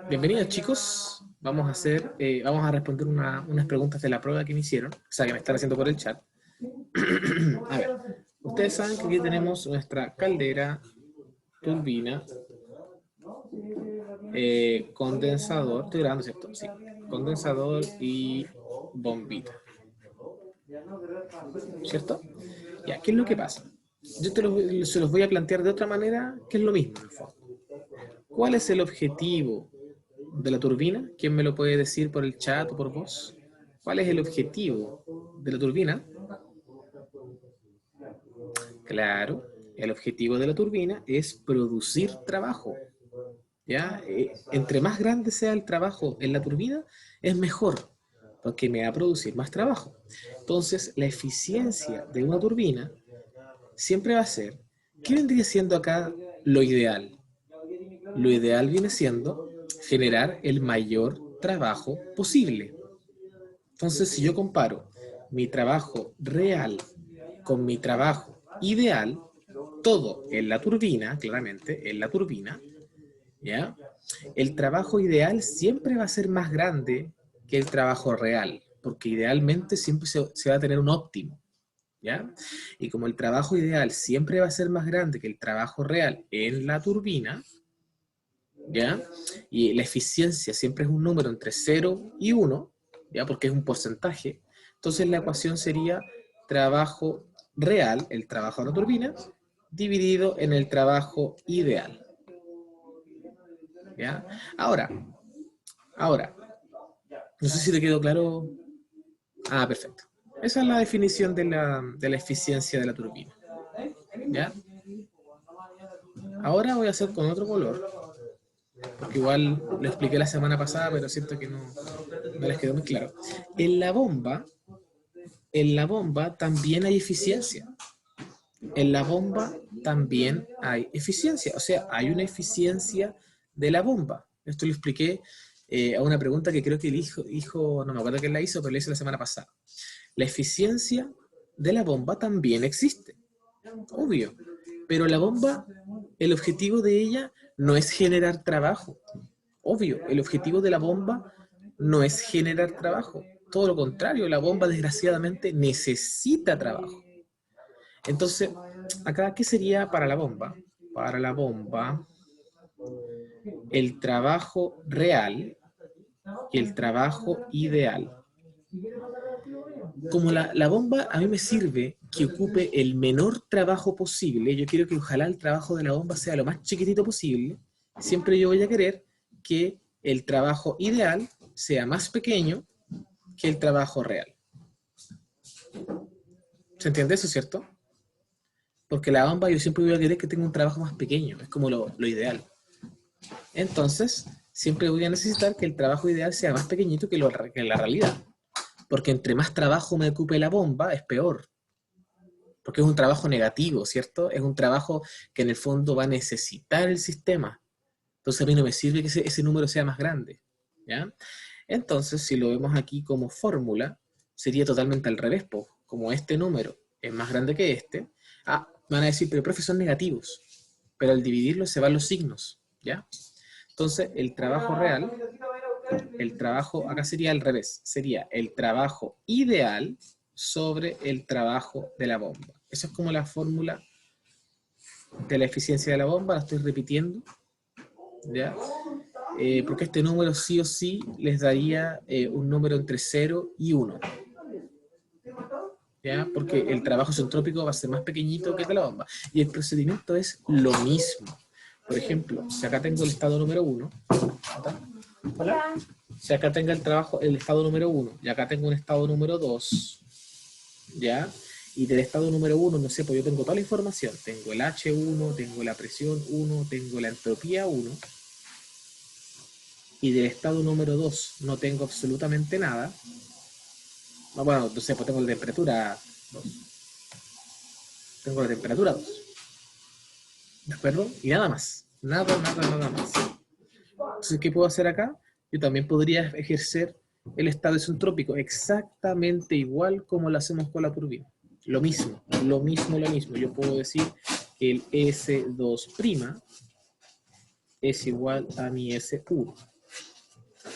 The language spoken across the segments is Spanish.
Bienvenidos chicos, vamos a responder unas preguntas de la prueba que me hicieron, o sea que me están haciendo por el chat. A ver, ustedes saben que aquí tenemos nuestra caldera, turbina, condensador, estoy grabando, ¿cierto? Sí, condensador y bombita, ¿cierto? Ya, ¿qué es lo que pasa? Se los voy a plantear de otra manera, que es lo mismo en el fondo. ¿Cuál es el objetivo de la turbina? ¿Quién me lo puede decir por el chat o por voz? ¿Cuál es el objetivo de la turbina? Claro, el objetivo de la turbina es producir trabajo. ¿Ya? Entre más grande sea el trabajo en la turbina, es mejor, porque me va a producir más trabajo. Entonces, la eficiencia de una turbina siempre va a ser, ¿qué vendría siendo acá lo ideal? Lo ideal viene siendo generar el mayor trabajo posible. Entonces, si yo comparo mi trabajo real con mi trabajo ideal, todo en la turbina, claramente, en la turbina, ¿ya? El trabajo ideal siempre va a ser más grande que el trabajo real, porque idealmente siempre se va a tener un óptimo, ¿ya? Y como el trabajo ideal siempre va a ser más grande que el trabajo real en la turbina, ¿ya? Y la eficiencia siempre es un número entre 0 y 1, ¿ya? Porque es un porcentaje. Entonces la ecuación sería trabajo real, el trabajo de la turbina, dividido en el trabajo ideal, ¿ya? Ahora, no sé si te quedó claro. Ah, perfecto. Esa es la definición de la eficiencia de la turbina, ¿ya? Ahora voy a hacer con otro color, porque igual lo expliqué la semana pasada, pero siento que no les quedó muy claro. En la bomba, en la bomba también hay eficiencia. En la bomba también hay eficiencia. O sea, hay una eficiencia de la bomba. Esto lo expliqué a una pregunta que creo que el hijo, no me acuerdo quién la hizo, pero la hice la semana pasada. La eficiencia de la bomba también existe, obvio. Pero la bomba, el objetivo de ella no es generar trabajo. Obvio, el objetivo de la bomba no es generar trabajo. Todo lo contrario, la bomba desgraciadamente necesita trabajo. Entonces, acá, ¿qué sería para la bomba? Para la bomba, el trabajo real y el trabajo ideal. Como la bomba a mí me sirve que ocupe el menor trabajo posible, yo quiero que ojalá el trabajo de la bomba sea lo más chiquitito posible, siempre yo voy a querer que el trabajo ideal sea más pequeño que el trabajo real. ¿Se entiende eso, cierto? Porque la bomba yo siempre voy a querer que tenga un trabajo más pequeño, es como lo ideal. Entonces, siempre voy a necesitar que el trabajo ideal sea más pequeñito que la realidad. Porque entre más trabajo me ocupe la bomba, es peor. Porque es un trabajo negativo, ¿cierto? Es un trabajo que en el fondo va a necesitar el sistema. Entonces a mí no me sirve que ese número sea más grande, ¿ya? Entonces, si lo vemos aquí como fórmula, sería totalmente al revés, po. Como este número es más grande que este, me van a decir, pero profe, son negativos. Pero al dividirlo se van los signos, ¿ya? Entonces, el trabajo real, el trabajo, acá sería al revés, sería el trabajo ideal sobre el trabajo de la bomba. Eso es como la fórmula de la eficiencia de la bomba, la estoy repitiendo, ¿ya? Porque este número sí o sí les daría un número entre 0 y 1, ¿ya? Porque el trabajo isentrópico va a ser más pequeñito que el de la bomba. Y el procedimiento es lo mismo. Por ejemplo, si acá tengo el estado número 1, ¿hola? Si acá tengo el estado número 1, y acá tengo un estado número 2, ¿ya? Y del estado número 1, no sé, pues yo tengo toda la información. Tengo el H1, tengo la presión 1, tengo la entropía 1. Y del estado número 2 no tengo absolutamente nada. Bueno, no sé, pues tengo la temperatura 2. Tengo la temperatura 2. ¿De acuerdo? Y nada más. Nada más. Entonces, ¿qué puedo hacer acá? Yo también podría ejercer el estado isentrópico exactamente igual como lo hacemos con la turbina. Lo mismo. Yo puedo decir que el S2' es igual a mi S1,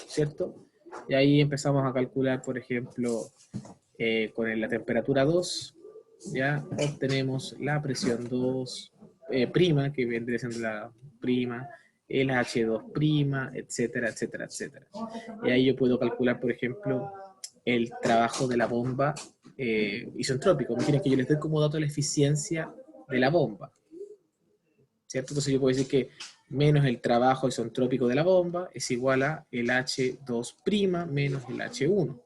¿cierto? Y ahí empezamos a calcular, por ejemplo, con la temperatura 2, ya obtenemos la presión 2 prima, que vendría siendo la prima, el H2 prima, etcétera, etcétera, etcétera. Y ahí yo puedo calcular, por ejemplo, el trabajo de la bomba isentrópico. Imaginen que yo les doy como dato la eficiencia de la bomba, ¿cierto? Entonces yo puedo decir que menos el trabajo isentrópico de la bomba es igual a el H2' menos el H1,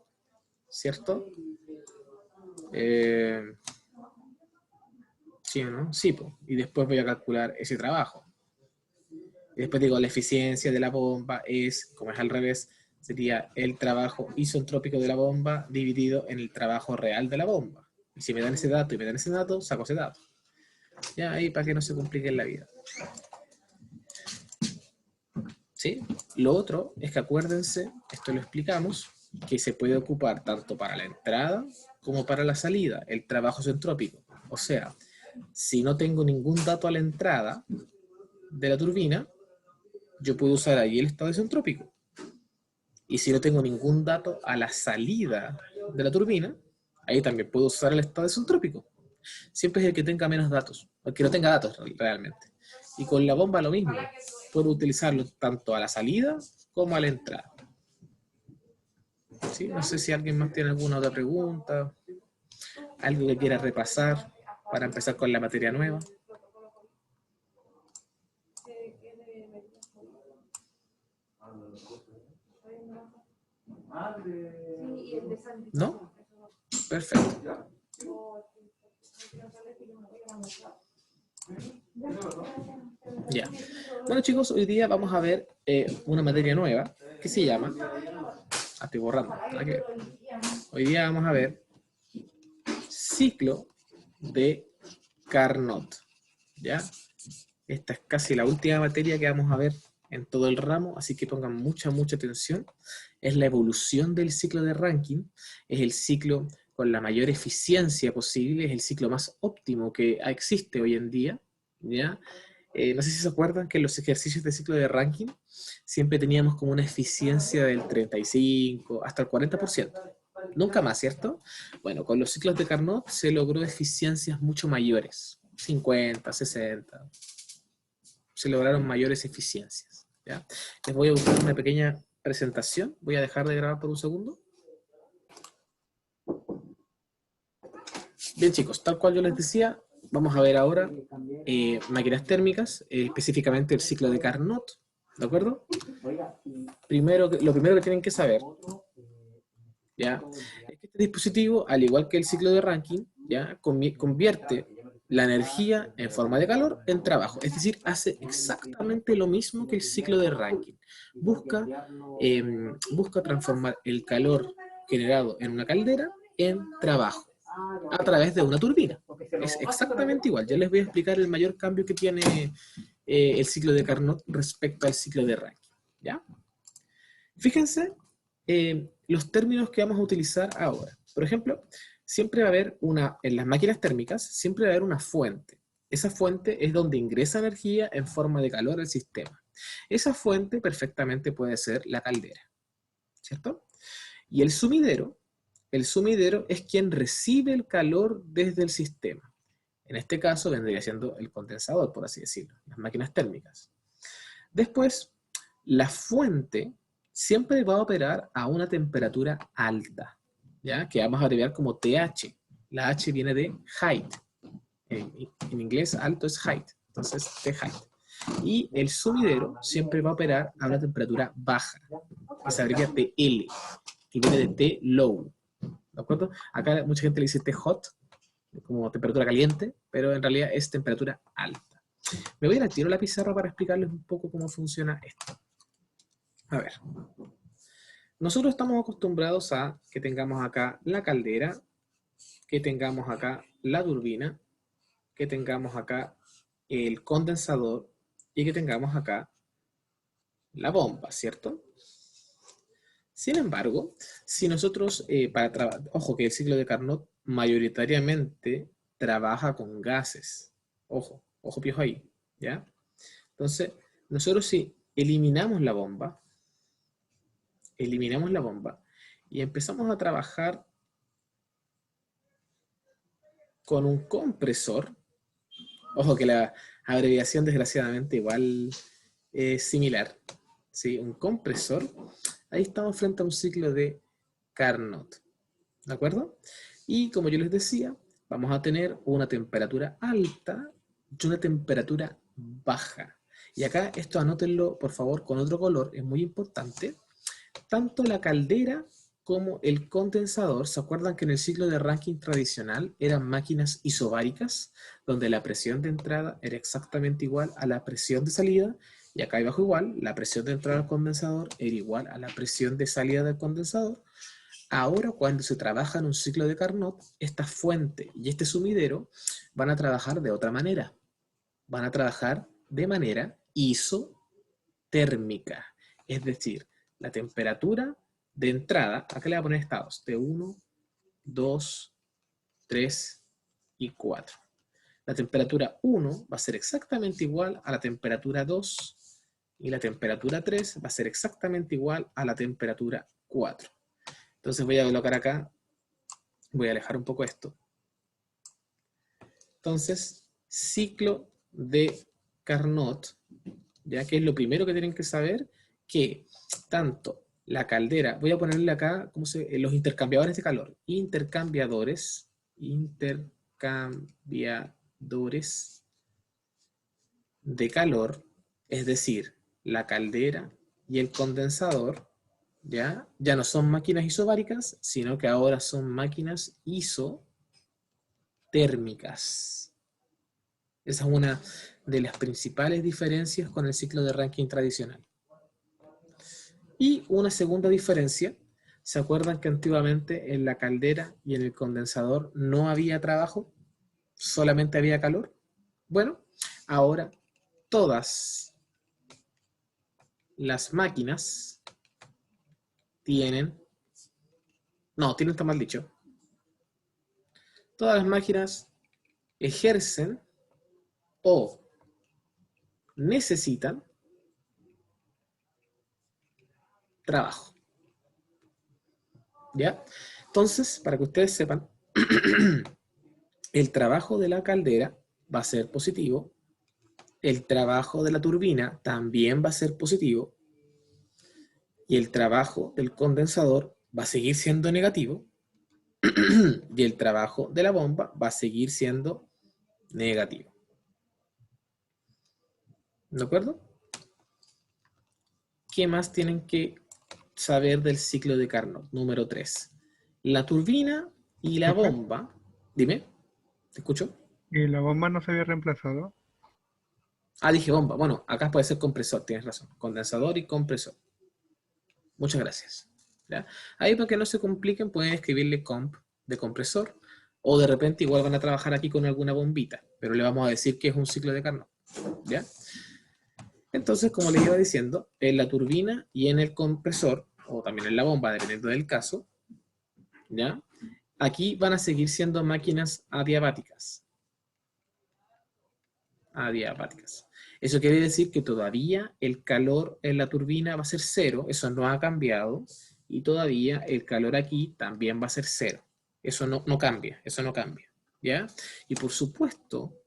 ¿cierto? ¿Sí o no? Sí, pues. Y después voy a calcular ese trabajo. Y después digo, la eficiencia de la bomba es, como es al revés, sería el trabajo isentrópico de la bomba dividido en el trabajo real de la bomba. Y si me dan ese dato y me dan ese dato, saco ese dato. Ya ahí para que no se complique en la vida. ¿Sí? Lo otro es que acuérdense, esto lo explicamos, que se puede ocupar tanto para la entrada como para la salida, el trabajo isentrópico. O sea, si no tengo ningún dato a la entrada de la turbina, yo puedo usar ahí el estado isentrópico. Y si no tengo ningún dato a la salida de la turbina, ahí también puedo usar el estado isentrópico. Siempre es el que tenga menos datos, el que no tenga datos realmente. Y con la bomba lo mismo. Puedo utilizarlo tanto a la salida como a la entrada. ¿Sí? No sé si alguien más tiene alguna otra pregunta, algo que quiera repasar para empezar con la materia nueva. ¿No? Perfecto. Ya. Bueno, chicos, hoy día vamos a ver una materia nueva que se llama... estoy borrando. Hoy día vamos a ver ciclo de Carnot. ¿Ya? Esta es casi la última materia que vamos a ver en todo el ramo, así que pongan mucha, mucha atención. Es la evolución del ciclo de Rankine, es el ciclo con la mayor eficiencia posible, es el ciclo más óptimo que existe hoy en día, ¿ya? No sé si se acuerdan que en los ejercicios de ciclo de Rankine siempre teníamos como una eficiencia del 35 hasta el 40%. Nunca más, ¿cierto? Bueno, con los ciclos de Carnot se logró eficiencias mucho mayores, 50, 60. Se lograron mayores eficiencias, ¿ya? Les voy a buscar una pequeña presentación. Voy a dejar de grabar por un segundo. Bien, chicos, tal cual yo les decía, vamos a ver ahora máquinas térmicas, específicamente el ciclo de Carnot, ¿de acuerdo? Lo primero que tienen que saber, ¿ya? Es que este dispositivo, al igual que el ciclo de Rankine, ¿ya? Convierte la energía en forma de calor en trabajo. Es decir, hace exactamente lo mismo que el ciclo de Rankine. Busca transformar el calor generado en una caldera en trabajo a través de una turbina. Es exactamente igual. Ya les voy a explicar el mayor cambio que tiene el ciclo de Carnot respecto al ciclo de Rankine. ¿Ya? Fíjense los términos que vamos a utilizar ahora. Por ejemplo, siempre va a haber en las máquinas térmicas, siempre va a haber una fuente. Esa fuente es donde ingresa energía en forma de calor al sistema. Esa fuente perfectamente puede ser la caldera, ¿cierto? Y el sumidero es quien recibe el calor desde el sistema. En este caso vendría siendo el condensador, por así decirlo, las máquinas térmicas. Después, la fuente siempre va a operar a una temperatura alta, ¿ya? Que vamos a abreviar como TH. La H viene de height. En inglés alto es height, entonces T-height. Y el sumidero siempre va a operar a una temperatura baja, que se abrevia TL, que viene de T-low. ¿De acuerdo? Acá mucha gente le dice T-hot, como temperatura caliente, pero en realidad es temperatura alta. Me voy a ir al tiro a la pizarra para explicarles un poco cómo funciona esto. A ver. Nosotros estamos acostumbrados a que tengamos acá la caldera, que tengamos acá la turbina, que tengamos acá el condensador y que tengamos acá la bomba, ¿cierto? Sin embargo, si nosotros, ojo que el ciclo de Carnot mayoritariamente trabaja con gases. Ojo, ojo piojo ahí, ¿ya? Entonces, Nosotros si eliminamos la bomba y empezamos a trabajar con un compresor, ojo que la abreviación desgraciadamente igual es similar, ¿sí? Un compresor, ahí estamos frente a un ciclo de Carnot, ¿de acuerdo? Y como yo les decía, vamos a tener una temperatura alta y una temperatura baja. Y acá esto anótenlo por favor con otro color, es muy importante. Tanto la caldera como el condensador, ¿se acuerdan que en el ciclo de Rankine tradicional eran máquinas isobáricas, donde la presión de entrada era exactamente igual a la presión de salida? Y acá abajo igual, la presión de entrada al condensador era igual a la presión de salida del condensador. Ahora, cuando se trabaja en un ciclo de Carnot, esta fuente y este sumidero van a trabajar de otra manera. Van a trabajar de manera isotérmica. Es decir, la temperatura de entrada, acá le voy a poner estados, de 1, 2, 3 y 4. La temperatura 1 va a ser exactamente igual a la temperatura 2 y la temperatura 3 va a ser exactamente igual a la temperatura 4. Entonces voy a colocar acá, voy a alejar un poco esto. Entonces, ciclo de Carnot, ya que es lo primero que tienen que saber, que tanto la caldera, voy a ponerle acá los intercambiadores de calor, intercambiadores de calor, es decir, la caldera y el condensador, ya no son máquinas isobáricas, sino que ahora son máquinas isotérmicas. Esa es una de las principales diferencias con el ciclo de Rankine tradicional. Y una segunda diferencia, ¿se acuerdan que antiguamente en la caldera y en el condensador no había trabajo? Solamente había calor. Bueno, ahora todas las máquinas tienen, está mal dicho, todas las máquinas ejercen o necesitan trabajo. ¿Ya? Entonces, para que ustedes sepan, el trabajo de la caldera va a ser positivo, el trabajo de la turbina también va a ser positivo, y el trabajo del condensador va a seguir siendo negativo, y el trabajo de la bomba va a seguir siendo negativo. ¿De acuerdo? ¿Qué más tienen que saber del ciclo de Carnot? Número 3. La turbina y la Profe, bomba. Dime, ¿te escucho? ¿y la bomba no se había reemplazado? Ah, dije bomba. Bueno, acá puede ser compresor, tienes razón. Condensador y compresor. Muchas gracias. ¿Ya? Ahí para que no se compliquen pueden escribirle comp de compresor o de repente igual van a trabajar aquí con alguna bombita, pero le vamos a decir que es un ciclo de Carnot. ¿Ya? Entonces, como les iba diciendo, en la turbina y en el compresor, o también en la bomba, dependiendo del caso, ¿ya? Aquí van a seguir siendo máquinas adiabáticas. Adiabáticas. Eso quiere decir que todavía el calor en la turbina va a ser cero, eso no ha cambiado, y todavía el calor aquí también va a ser cero. Eso no cambia, eso no cambia. ¿Ya? Y por supuesto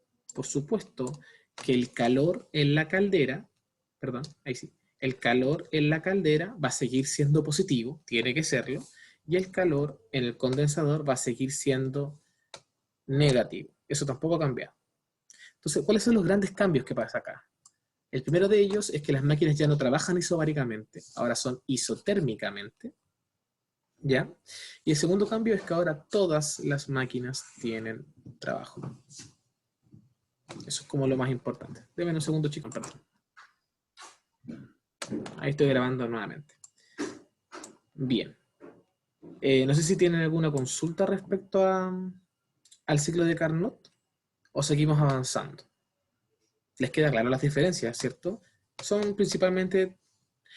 que el calor en la caldera, perdón, ahí sí, el calor en la caldera va a seguir siendo positivo, tiene que serlo, y el calor en el condensador va a seguir siendo negativo. Eso tampoco ha cambiado. Entonces, ¿cuáles son los grandes cambios que pasa acá? El primero de ellos es que las máquinas ya no trabajan isobáricamente, ahora son isotérmicamente, ¿ya? Y el segundo cambio es que ahora todas las máquinas tienen trabajo. Eso es como lo más importante. Deme un segundo, chicos, perdón. Ahí estoy grabando nuevamente. Bien. No sé si tienen alguna consulta respecto al ciclo de Carnot o seguimos avanzando. Les queda claro las diferencias, ¿cierto? Son principalmente...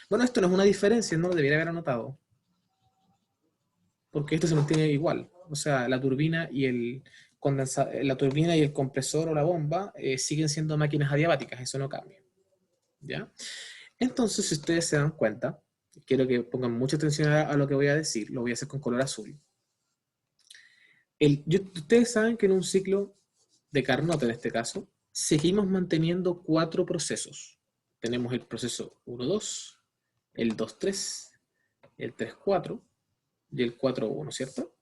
Bueno, esto no es una diferencia, no lo debería haber anotado. Porque esto se mantiene igual. O sea, la turbina y la turbina y el compresor o la bomba siguen siendo máquinas adiabáticas, eso no cambia. ¿Ya? Entonces, si ustedes se dan cuenta, quiero que pongan mucha atención a lo que voy a decir, lo voy a hacer con color azul. Ustedes saben que en un ciclo de Carnot, en este caso, seguimos manteniendo 4 procesos. Tenemos el proceso 1-2, el 2-3, el 3-4 y el 4-1, ¿cierto?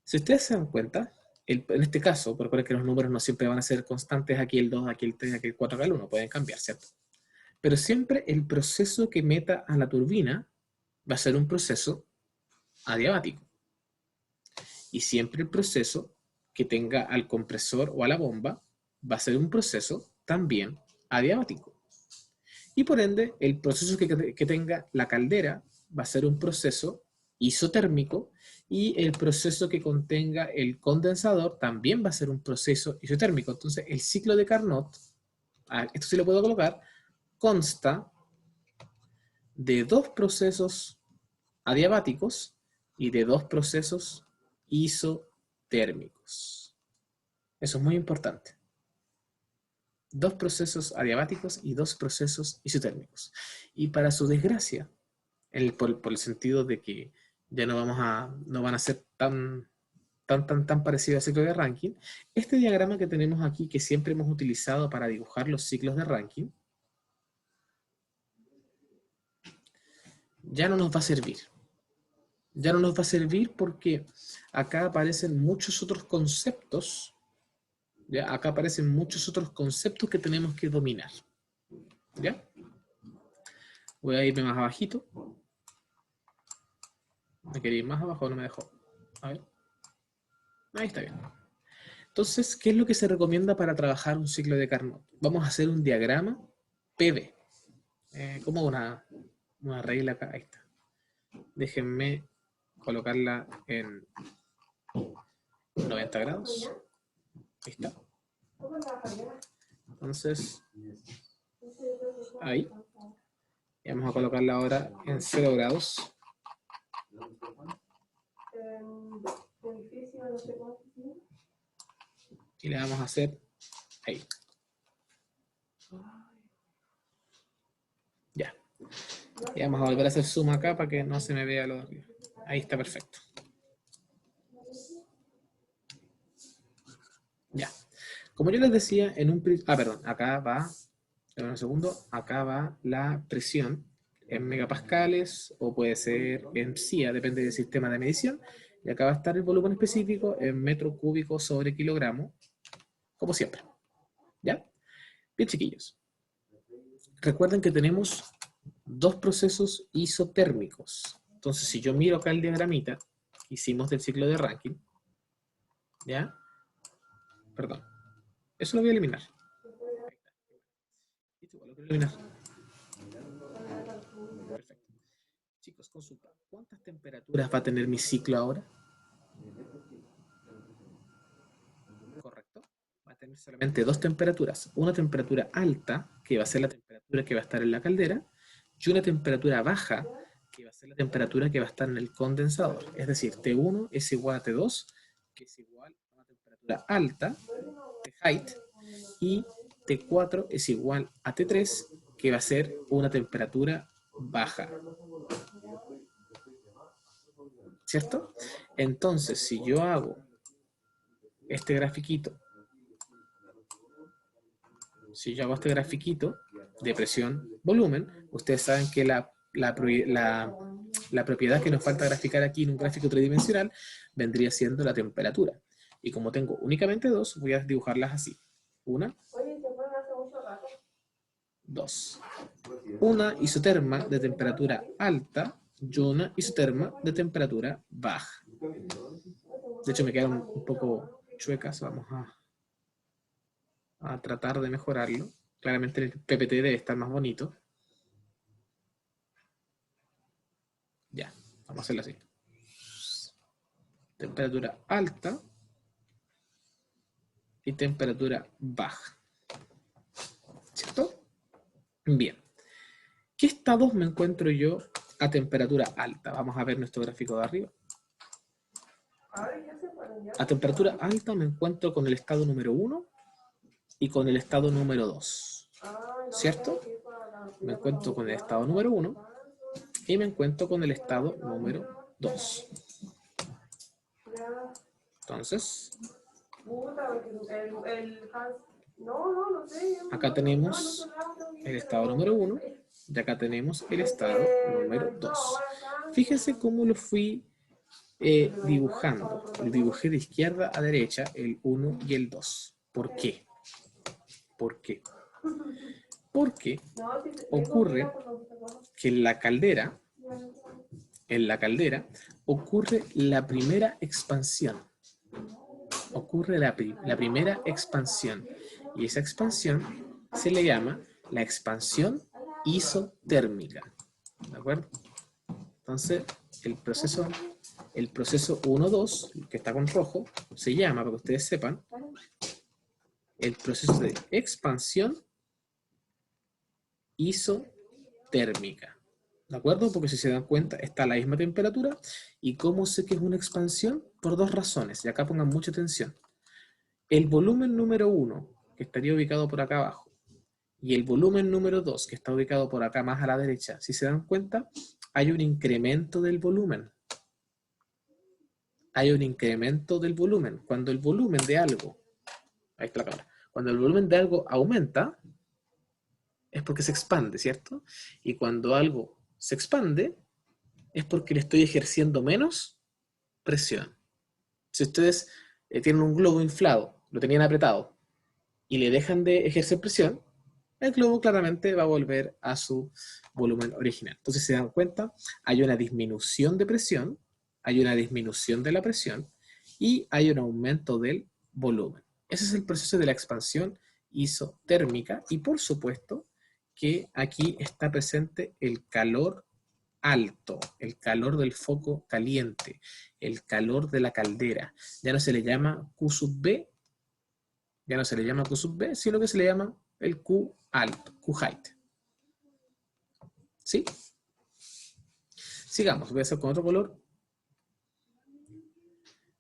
Si ustedes se dan cuenta, en este caso, recuerden que los números no siempre van a ser constantes, aquí el 2, aquí el 3, aquí el 4, acá el 1, pueden cambiar, ¿cierto? Pero siempre el proceso que meta a la turbina va a ser un proceso adiabático. Y siempre el proceso que tenga al compresor o a la bomba va a ser un proceso también adiabático. Y por ende, el proceso que tenga la caldera va a ser un proceso isotérmico y el proceso que contenga el condensador también va a ser un proceso isotérmico. Entonces, el ciclo de Carnot, esto sí lo puedo colocar, consta de 2 procesos adiabáticos y de 2 procesos isotérmicos. Eso es muy importante. 2 procesos adiabáticos y 2 procesos isotérmicos. Y para su desgracia, por el sentido de que ya no van a ser tan parecidos al ciclo de Rankine, este diagrama que tenemos aquí, que siempre hemos utilizado para dibujar los ciclos de Rankine, ya no nos va a servir. Ya no nos va a servir porque acá aparecen muchos otros conceptos. ¿Ya? Acá aparecen muchos otros conceptos que tenemos que dominar. ¿Ya? Voy a irme más abajito. ¿Me quería ir más abajo o no me dejó? A ver. Ahí está bien. Entonces, ¿qué es lo que se recomienda para trabajar un ciclo de Carnot? Vamos a hacer un diagrama PV. Como una regla acá. Ahí está. Déjenme colocarla en 90 grados. Ahí está. Entonces, ahí. Y vamos a colocarla ahora en 0 grados. Y le vamos a hacer ahí. Ya. Y vamos a volver a hacer zoom acá para que no se me vea lo de arriba. Ahí está perfecto. Ya. Como yo les decía, perdón, acá va, en un segundo, acá va la presión en megapascales o puede ser en CIA, depende del sistema de medición. Y acá va a estar el volumen específico en metro cúbico sobre kilogramo, como siempre. ¿Ya? Bien, chiquillos. Recuerden que tenemos 2 procesos isotérmicos. Entonces, si yo miro acá el diagramita que hicimos del ciclo de Rankine, ¿ya? Perdón. Eso lo voy a eliminar. Listo, lo quiero eliminar. Perfecto. Chicos, consulta. ¿Cuántas temperaturas va a tener mi ciclo ahora? Correcto. Va a tener solamente 2 temperaturas. Una temperatura alta, que va a ser la temperatura que va a estar en la caldera, y una temperatura baja, que va a ser la temperatura que va a estar en el condensador. Es decir, T1 es igual a T2, que es igual a una temperatura alta, T height, y T4 es igual a T3, que va a ser una temperatura baja. ¿Cierto? Entonces, si yo hago este grafiquito, de presión-volumen, ustedes saben que la propiedad que nos falta graficar aquí en un gráfico tridimensional vendría siendo la temperatura. Y como tengo únicamente 2, voy a dibujarlas así. 1, 2. Una isoterma de temperatura alta y una isoterma de temperatura baja. De hecho, me quedaron un poco chuecas. Vamos a tratar de mejorarlo. Claramente el PPT debe estar más bonito. Ya, vamos a hacerlo así. Temperatura alta y temperatura baja. ¿Cierto? Bien. ¿Qué estados me encuentro yo a temperatura alta? Vamos a ver nuestro gráfico de arriba. A temperatura alta me encuentro con el estado número 1 y con el estado número 2. ¿cierto? Me encuentro con el estado número 1 y me encuentro con el estado número 2. Entonces, acá tenemos el estado número 1 y acá tenemos el estado número 2. Fíjense cómo lo fui dibujando. Lo dibujé de izquierda a derecha, el 1 y el 2. ¿Por qué? ¿Por qué? Porque ocurre que en la caldera ocurre la primera expansión. Ocurre la primera expansión. Y esa expansión se le llama la expansión isotérmica. ¿De acuerdo? Entonces, el proceso 1-2, que está con rojo, se llama, para que ustedes sepan, el proceso de expansión isotérmica. ¿De acuerdo? Porque si se dan cuenta, está a la misma temperatura. ¿Y cómo sé que es una expansión? Por dos razones. Y acá pongan mucha atención. El volumen número 1, que estaría ubicado por acá abajo, y el volumen número 2, que está ubicado por acá más a la derecha, si se dan cuenta, hay un incremento del volumen. Hay un incremento del volumen. Cuando el volumen de algo, ahí está la cámara, cuando el volumen de algo aumenta, es porque se expande, ¿cierto? Y cuando algo se expande, es porque le estoy ejerciendo menos presión. Si ustedes tienen un globo inflado, lo tenían apretado, y le dejan de ejercer presión, el globo claramente va a volver a su volumen original. Entonces, si se dan cuenta, hay una disminución de presión, hay una disminución de la presión y hay un aumento del volumen. Ese es el proceso de la expansión isotérmica y por supuesto que aquí está presente el calor alto, el calor del foco caliente, el calor de la caldera. Ya no se le llama Q sub B, ya no se le llama Q sub B, sino que se le llama el Q alto, Q height. ¿Sí? Sigamos, voy a hacer con otro color.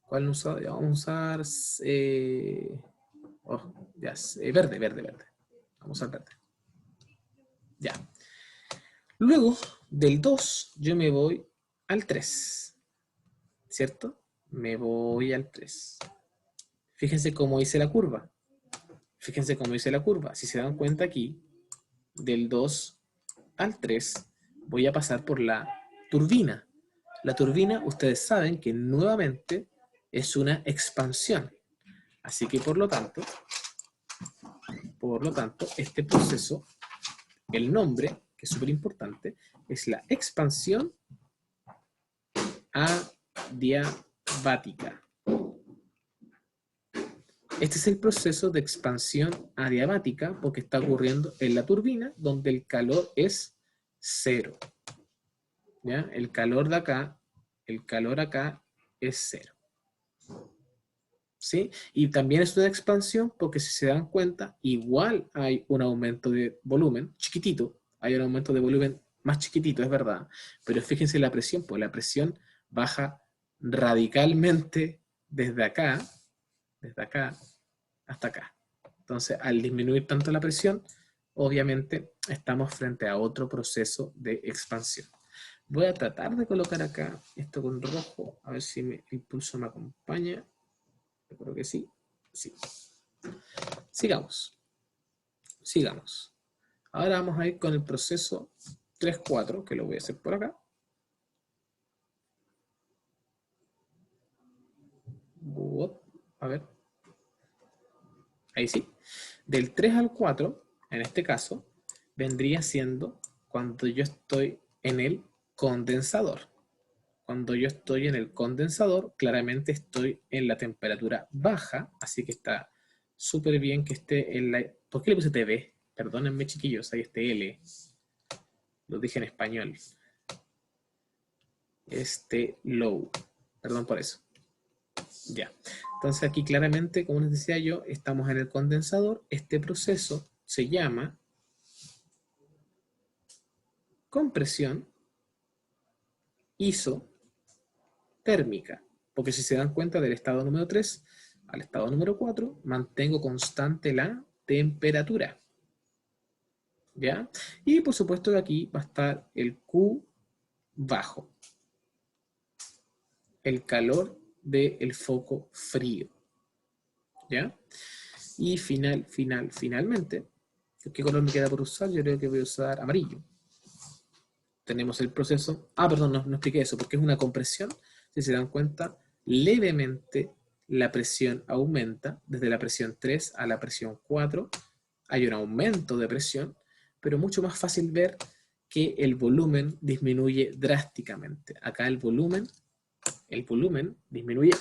¿Cuál usar? Vamos a usar verde, verde, verde. Vamos a usar verde. Ya. Luego del 2, yo me voy al 3. ¿Cierto? Me voy al 3. Fíjense cómo hice la curva. Fíjense cómo hice la curva. Si se dan cuenta aquí, del 2 al 3, voy a pasar por la turbina. La turbina, ustedes saben que nuevamente es una expansión. Así que por lo tanto, este proceso, el nombre, que es súper importante, es la expansión adiabática. Este es el proceso de expansión adiabática porque está ocurriendo en la turbina donde el calor es 0. ¿Ya? El calor acá es 0. ¿Sí? Y también es una expansión porque si se dan cuenta, igual hay un aumento de volumen chiquitito, hay un aumento de volumen más chiquitito, es verdad, pero fíjense la presión, pues la presión baja radicalmente desde acá hasta acá. Entonces, al disminuir tanto la presión, obviamente estamos frente a otro proceso de expansión. Voy a tratar de colocar acá esto con rojo, a ver si el pulso me acompaña. Yo creo que sí. Sí. Sigamos. Sigamos. Ahora vamos a ir con el proceso 3-4, que lo voy a hacer por acá. A ver. Ahí sí. Del 3 al 4, en este caso, vendría siendo cuando yo estoy en el condensador. Cuando yo estoy en el condensador, claramente estoy en la temperatura baja, así que está súper bien que esté en la... ¿Por qué le puse TV? Perdónenme, chiquillos, ahí este L. Lo dije en español. Low. Perdón por eso. Ya. Entonces aquí claramente, como les decía yo, estamos en el condensador. Este proceso se llama compresión isotérmica. Porque si se dan cuenta del estado número 3 al estado número 4, mantengo constante la temperatura. ¿ya? Y por supuesto que aquí va a estar el Q bajo, el calor del foco frío, ¿ya? Y finalmente, ¿qué color me queda por usar? Yo creo que voy a usar amarillo. Tenemos el proceso, perdón, no expliqué eso, porque es una compresión, si se dan cuenta, levemente la presión aumenta, desde la presión 3 a la presión 4, hay un aumento de presión, pero mucho más fácil ver que el volumen disminuye drásticamente. Acá el volumen disminuye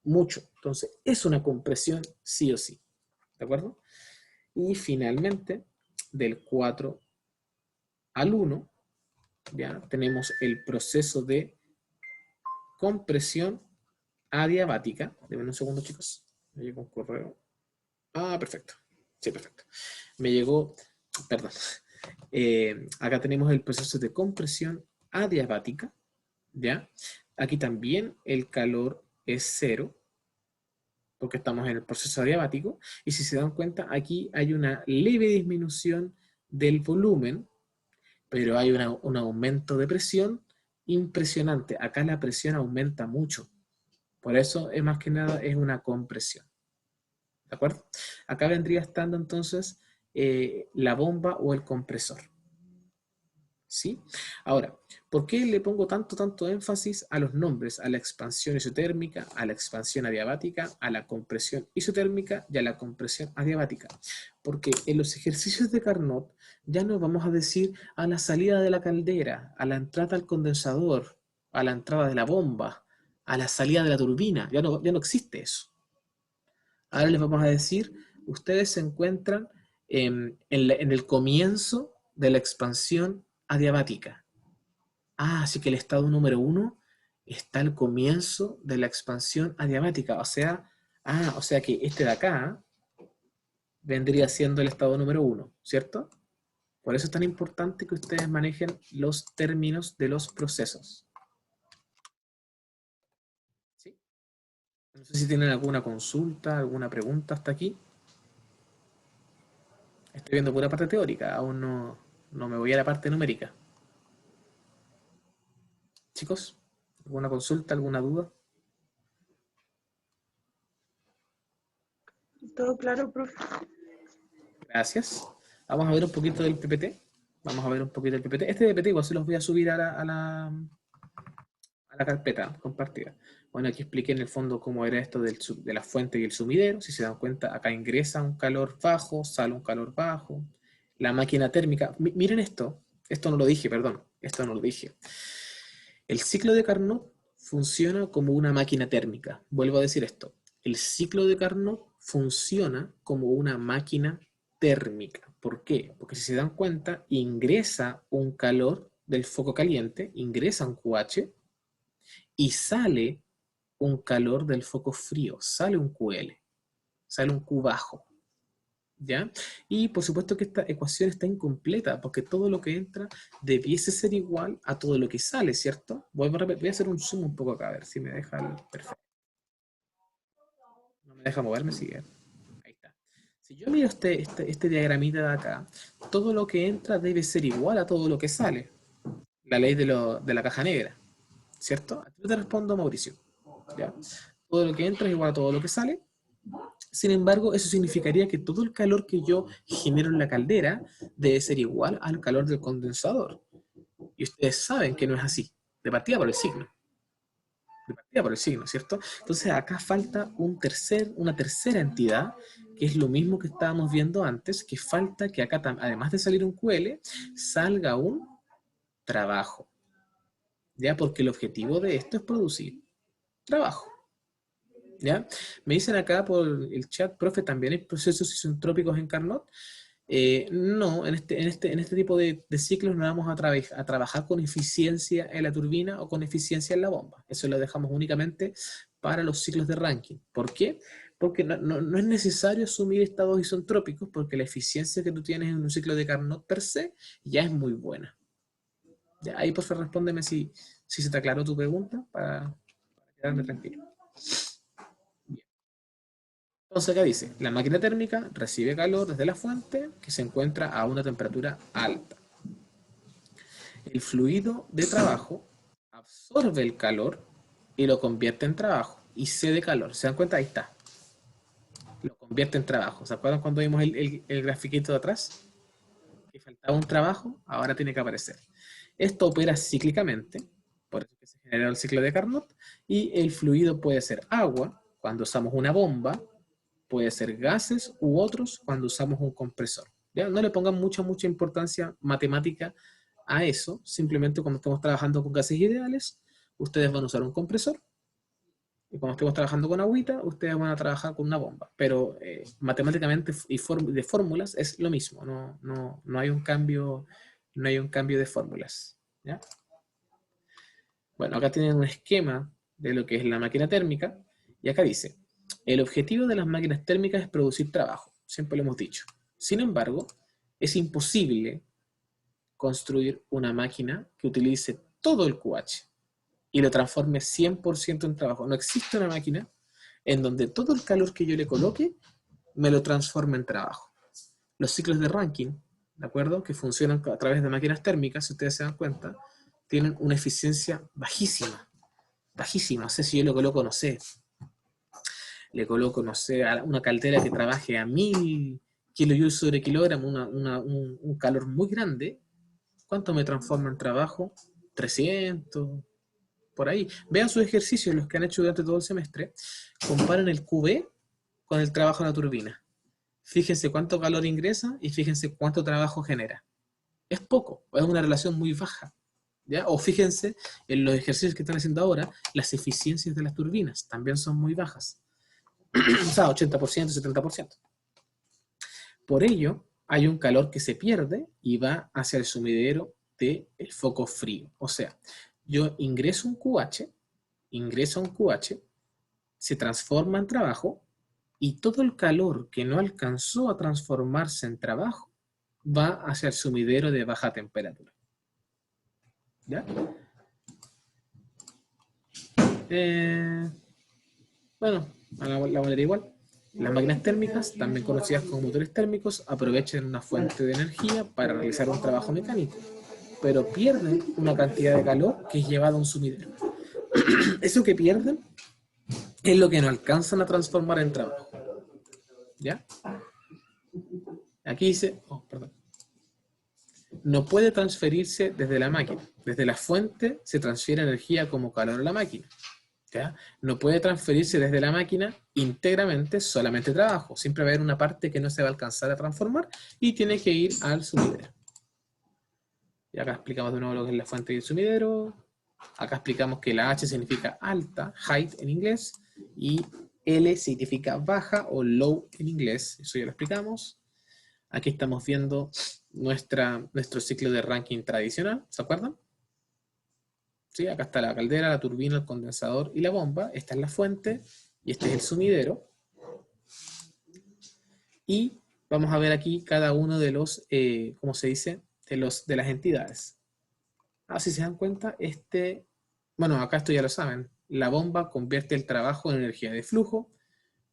mucho, entonces es una compresión sí o sí, ¿de acuerdo? Y finalmente, del 4 al 1, ya tenemos el proceso de compresión adiabática. Deben un segundo, chicos. Me llegó un correo. Perfecto. Sí, perfecto. Me llegó, perdón. Acá tenemos el proceso de compresión adiabática, ¿ya? Aquí también el calor es cero, porque estamos en el proceso adiabático. Y si se dan cuenta, aquí hay una leve disminución del volumen, pero hay un aumento de presión impresionante. Acá la presión aumenta mucho. Por eso, es más que nada, es una compresión. ¿De acuerdo? Acá vendría estando entonces la bomba o el compresor. ¿Sí? Ahora, ¿por qué le pongo tanto énfasis a los nombres? A la expansión isotérmica, a la expansión adiabática, a la compresión isotérmica y a la compresión adiabática. Porque en los ejercicios de Carnot ya no vamos a decir a la salida de la caldera, a la entrada al condensador, a la entrada de la bomba, a la salida de la turbina. Ya no existe eso. Ahora les vamos a decir, ustedes se encuentran en el comienzo de la expansión adiabática. Así que el estado número 1 está al comienzo de la expansión adiabática. O sea que este de acá vendría siendo el estado número 1, ¿cierto? Por eso es tan importante que ustedes manejen los términos de los procesos. ¿Sí? No sé si tienen alguna consulta, alguna pregunta hasta aquí. Estoy viendo pura parte teórica, aún no me voy a la parte numérica. Chicos, ¿alguna consulta, alguna duda? Todo claro, profe. Gracias. Vamos a ver un poquito del PPT. Vamos a ver un poquito del PPT. Este PPT igual se los voy a subir a la carpeta compartida. Bueno, aquí expliqué en el fondo cómo era esto de la fuente y el sumidero. Si se dan cuenta, acá ingresa un calor bajo, sale un calor bajo. La máquina térmica. Miren esto. Esto no lo dije, perdón. Esto no lo dije. El ciclo de Carnot funciona como una máquina térmica. Vuelvo a decir esto. El ciclo de Carnot funciona como una máquina térmica. ¿Por qué? Porque si se dan cuenta, ingresa un calor del foco caliente, ingresa un QH y sale un calor del foco frío, sale un QL, sale un Q bajo. ¿Ya? Y por supuesto que esta ecuación está incompleta, porque todo lo que entra debiese ser igual a todo lo que sale, ¿cierto? Voy a hacer un zoom un poco acá, a ver si me deja el perfecto. No me deja moverme, sigue. Ahí está. Si yo miro este diagramita de acá, todo lo que entra debe ser igual a todo lo que sale. La ley de la caja negra, ¿cierto? Yo te respondo, Mauricio. ¿Ya? Todo lo que entra es igual a todo lo que sale. Sin embargo, eso significaría que todo el calor que yo genero en la caldera debe ser igual al calor del condensador. Y ustedes saben que no es así, de partida por el signo. De partida por el signo, ¿cierto? Entonces acá falta una tercera entidad, que es lo mismo que estábamos viendo antes, que falta que acá, además de salir un QL, salga un trabajo. ¿Ya? Porque el objetivo de esto es producir trabajo. ¿Ya? Me dicen acá por el chat, profe, ¿también hay procesos isentrópicos en Carnot? No, en este tipo de ciclos no vamos a trabajar con eficiencia en la turbina o con eficiencia en la bomba. Eso lo dejamos únicamente para los ciclos de Rankine. ¿Por qué? Porque no es necesario asumir estados isentrópicos porque la eficiencia que tú tienes en un ciclo de Carnot per se ya es muy buena. Ya, ahí por favor respóndeme si se te aclaró tu pregunta para quedarme tranquilo. Entonces acá dice, la máquina térmica recibe calor desde la fuente que se encuentra a una temperatura alta. El fluido de trabajo absorbe el calor y lo convierte en trabajo y cede calor. ¿Se dan cuenta? Ahí está. Lo convierte en trabajo. ¿Se acuerdan cuando vimos el grafiquito de atrás? Que faltaba un trabajo, ahora tiene que aparecer. Esto opera cíclicamente, por eso que se genera el ciclo de Carnot, y el fluido puede ser agua, cuando usamos una bomba, puede ser gases u otros cuando usamos un compresor. ¿Ya? No le pongan mucha importancia matemática a eso, simplemente cuando estamos trabajando con gases ideales, ustedes van a usar un compresor, y cuando estemos trabajando con agüita, ustedes van a trabajar con una bomba. Pero matemáticamente y de fórmulas es lo mismo, no hay un cambio, no hay un cambio de fórmulas. ¿Ya? Bueno, acá tienen un esquema de lo que es la máquina térmica, y acá dice, el objetivo de las máquinas térmicas es producir trabajo, siempre lo hemos dicho. Sin embargo, es imposible construir una máquina que utilice todo el QH y lo transforme 100% en trabajo. No existe una máquina en donde todo el calor que yo le coloque me lo transforme en trabajo. Los ciclos de Rankine, ¿de acuerdo? Que funcionan a través de máquinas térmicas, si ustedes se dan cuenta, tienen una eficiencia bajísima. Bajísima. O sea, si yo le coloco, no sé, le coloco, no sé, a una caldera que trabaje a 1000 kilojoules sobre kilogramo, un calor muy grande, ¿cuánto me transforma en trabajo? 300, por ahí. Vean sus ejercicios, los que han hecho durante todo el semestre, comparen el QB con el trabajo en la turbina. Fíjense cuánto calor ingresa y fíjense cuánto trabajo genera. Es poco, es una relación muy baja. ¿Ya? O fíjense en los ejercicios que están haciendo ahora, las eficiencias de las turbinas también son muy bajas. O sea, 80%, 70%. Por ello, hay un calor que se pierde y va hacia el sumidero del foco frío. O sea, yo ingreso un QH, se transforma en trabajo y todo el calor que no alcanzó a transformarse en trabajo va hacia el sumidero de baja temperatura. ¿Ya? Bueno, a la manera igual. Las máquinas térmicas, también conocidas como motores térmicos, aprovechan una fuente de energía para realizar un trabajo mecánico, pero pierden una cantidad de calor que es llevada a un sumidero. Eso que pierden es lo que no alcanzan a transformar en trabajo. ¿Ya? Aquí dice, oh, perdón, no puede transferirse desde la máquina. Desde la fuente se transfiere energía como calor a la máquina. ¿Ya? No puede transferirse desde la máquina íntegramente solamente trabajo. Siempre va a haber una parte que no se va a alcanzar a transformar y tiene que ir al sumidero. Y acá explicamos de nuevo lo que es la fuente y el sumidero. Acá explicamos que la H significa alta, height en inglés, y L significa baja o low en inglés. Eso ya lo explicamos. Aquí estamos viendo nuestro ciclo de Rankine tradicional, ¿se acuerdan? ¿Sí? Acá está la caldera, la turbina, el condensador y la bomba. Esta es la fuente y este es el sumidero. Y vamos a ver aquí cada uno de los, ¿cómo se dice? De las entidades. Si se dan cuenta, bueno, acá esto ya lo saben. La bomba convierte el trabajo en energía de flujo.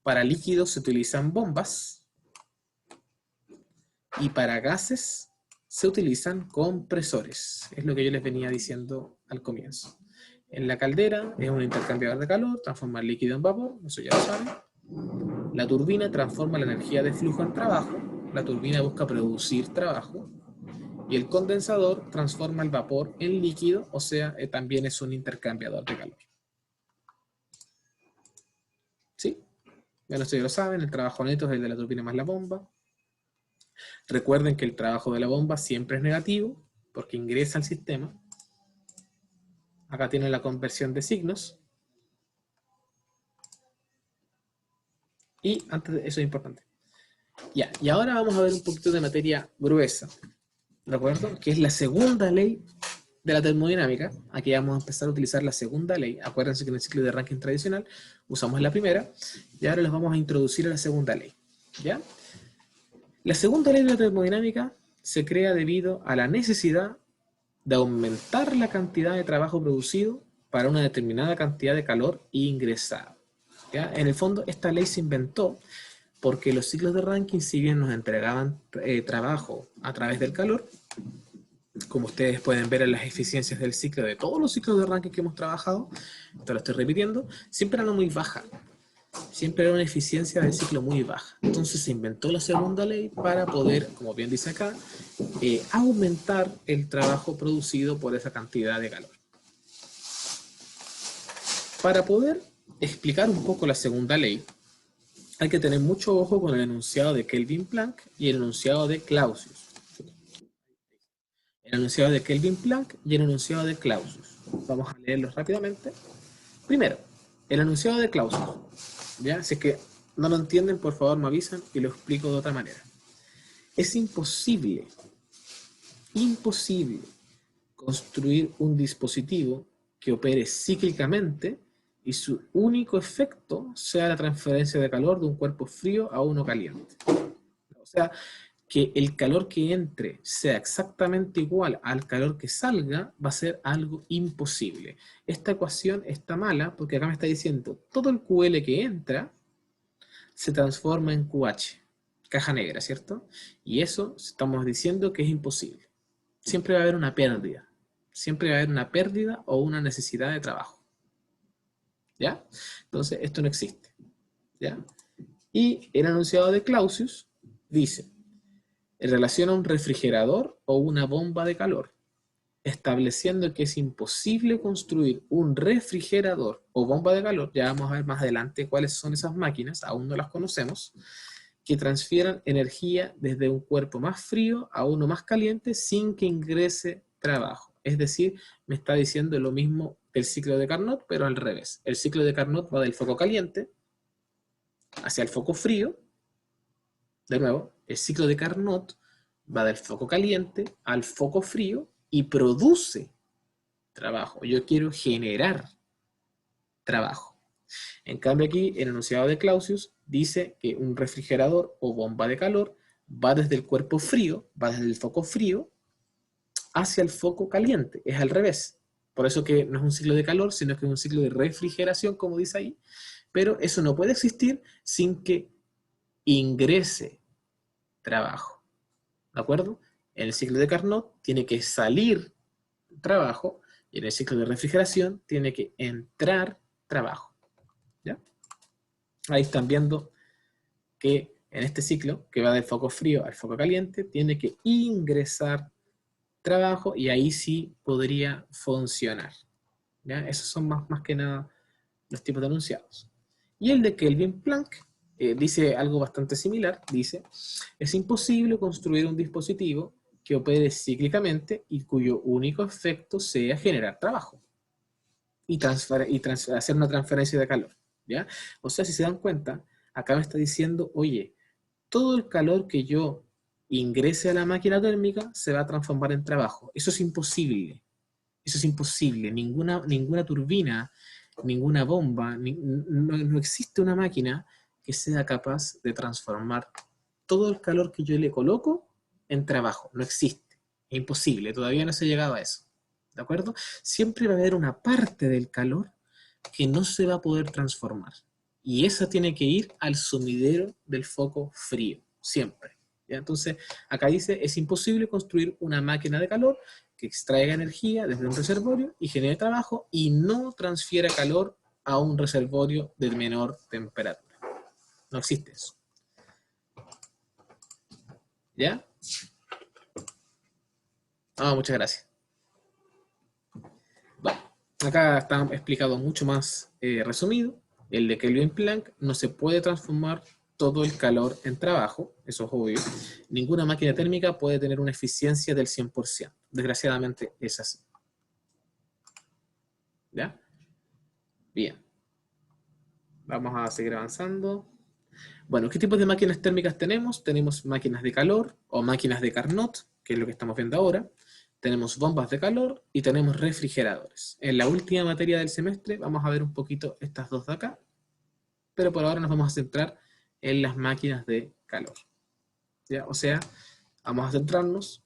Para líquidos se utilizan bombas. Y para gases se utilizan compresores. Es lo que yo les venía diciendo al comienzo. En la caldera es un intercambiador de calor, transforma el líquido en vapor, eso ya lo saben. La turbina transforma la energía de flujo en trabajo. La turbina busca producir trabajo. Y el condensador transforma el vapor en líquido, o sea, también es un intercambiador de calor. ¿Sí? Bueno, esto ya lo saben, el trabajo neto es el de la turbina más la bomba. Recuerden que el trabajo de la bomba siempre es negativo, porque ingresa al sistema. Acá tienen la conversión de signos. Y antes de eso es importante. Ya, y ahora vamos a ver un poquito de materia gruesa. ¿De acuerdo? Que es la segunda ley de la termodinámica. Aquí vamos a empezar a utilizar la segunda ley. Acuérdense que en el ciclo de Rankine tradicional usamos la primera. Y ahora les vamos a introducir a la segunda ley. ¿Ya? La segunda ley de la termodinámica se crea debido a la necesidad de aumentar la cantidad de trabajo producido para una determinada cantidad de calor ingresado. ¿ya? En el fondo, esta ley se inventó porque los ciclos de Rankine, si bien nos entregaban trabajo a través del calor, como ustedes pueden ver en las eficiencias del ciclo, de todos los ciclos de Rankine que hemos trabajado, te lo estoy repitiendo, siempre eran muy bajas. Siempre era una eficiencia del ciclo muy baja. Entonces se inventó la segunda ley para poder, como bien dice acá, aumentar el trabajo producido por esa cantidad de calor. Para poder explicar un poco la segunda ley, hay que tener mucho ojo con el enunciado de Kelvin-Planck y el enunciado de Clausius. El enunciado de Kelvin-Planck y el enunciado de Clausius. Vamos a leerlos rápidamente. Primero, el enunciado de Clausius. ¿Ya? Si es que no lo entienden, por favor me avisan y lo explico de otra manera. Es imposible construir un dispositivo que opere cíclicamente y su único efecto sea la transferencia de calor de un cuerpo frío a uno caliente. O sea, que el calor que entre sea exactamente igual al calor que salga, va a ser algo imposible. Esta ecuación está mala porque acá me está diciendo todo el QL que entra se transforma en QH, caja negra, ¿cierto? Y eso estamos diciendo que es imposible. Siempre va a haber una pérdida. Siempre va a haber una pérdida o una necesidad de trabajo. ¿Ya? Entonces, esto no existe. ¿Ya? Y el enunciado de Clausius dice, en relación a un refrigerador o una bomba de calor, estableciendo que es imposible construir un refrigerador o bomba de calor, ya vamos a ver más adelante cuáles son esas máquinas, aún no las conocemos, que transfieran energía desde un cuerpo más frío a uno más caliente sin que ingrese trabajo. Es decir, me está diciendo lo mismo que el ciclo de Carnot, pero al revés. El ciclo de Carnot va del foco caliente hacia el foco frío. De nuevo, el ciclo de Carnot va del foco caliente al foco frío y produce trabajo. Yo quiero generar trabajo. En cambio aquí, el enunciado de Clausius dice que un refrigerador o bomba de calor va desde el cuerpo frío, va desde el foco frío hacia el foco caliente. Es al revés. Por eso que no es un ciclo de calor, sino que es un ciclo de refrigeración, como dice ahí. Pero eso no puede existir sin que ingrese trabajo. ¿De acuerdo? En el ciclo de Carnot tiene que salir trabajo y en el ciclo de refrigeración tiene que entrar trabajo. ¿Ya? Ahí están viendo que en este ciclo, que va del foco frío al foco caliente, tiene que ingresar trabajo y ahí sí podría funcionar. ¿Ya? Esos son más que nada los tipos de enunciados. Y el de Kelvin-Planck dice algo bastante similar. Dice, es imposible construir un dispositivo que opere cíclicamente y cuyo único efecto sea generar trabajo y hacer una transferencia de calor. ¿Ya? O sea, si se dan cuenta, acá me está diciendo, oye, todo el calor que yo ingrese a la máquina térmica se va a transformar en trabajo. Eso es imposible. Eso es imposible. Ninguna turbina, ninguna bomba, no existe una máquina que sea capaz de transformar todo el calor que yo le coloco en trabajo. No existe. Es imposible. Todavía no se ha llegado a eso. ¿De acuerdo? Siempre va a haber una parte del calor que no se va a poder transformar. Y esa tiene que ir al sumidero del foco frío, siempre. ¿Ya? Entonces, acá dice, es imposible construir una máquina de calor que extraiga energía desde un reservorio y genere trabajo y no transfiera calor a un reservorio de menor temperatura. No existe eso. ¿Ya? Muchas gracias. Bueno, acá está explicado mucho más resumido. El de Kelvin-Planck no se puede transformar todo el calor en trabajo, eso es obvio. Ninguna máquina térmica puede tener una eficiencia del 100%. Desgraciadamente es así. ¿Ya? Bien. Vamos a seguir avanzando. Bueno, ¿qué tipos de máquinas térmicas tenemos? Tenemos máquinas de calor o máquinas de Carnot, que es lo que estamos viendo ahora. Tenemos bombas de calor y tenemos refrigeradores. En la última materia del semestre vamos a ver un poquito estas dos de acá, pero por ahora nos vamos a centrar en las máquinas de calor. ¿Ya? O sea, vamos a centrarnos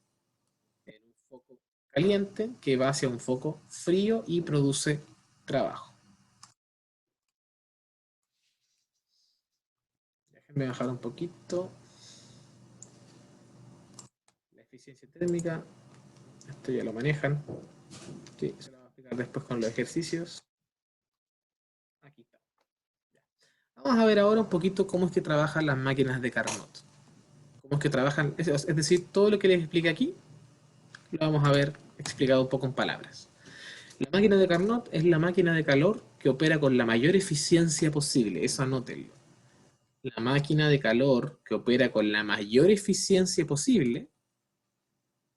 en un foco caliente que va hacia un foco frío y produce trabajo. Déjenme bajar un poquito la eficiencia térmica. Esto ya lo manejan. Sí, se lo voy a explicar después con los ejercicios. Aquí está. Vamos a ver ahora un poquito cómo es que trabajan las máquinas de Carnot. Cómo es que trabajan, es decir, todo lo que les expliqué aquí, lo vamos a ver explicado un poco en palabras. La máquina de Carnot es la máquina de calor que opera con la mayor eficiencia posible, eso anótenlo. La máquina de calor que opera con la mayor eficiencia posible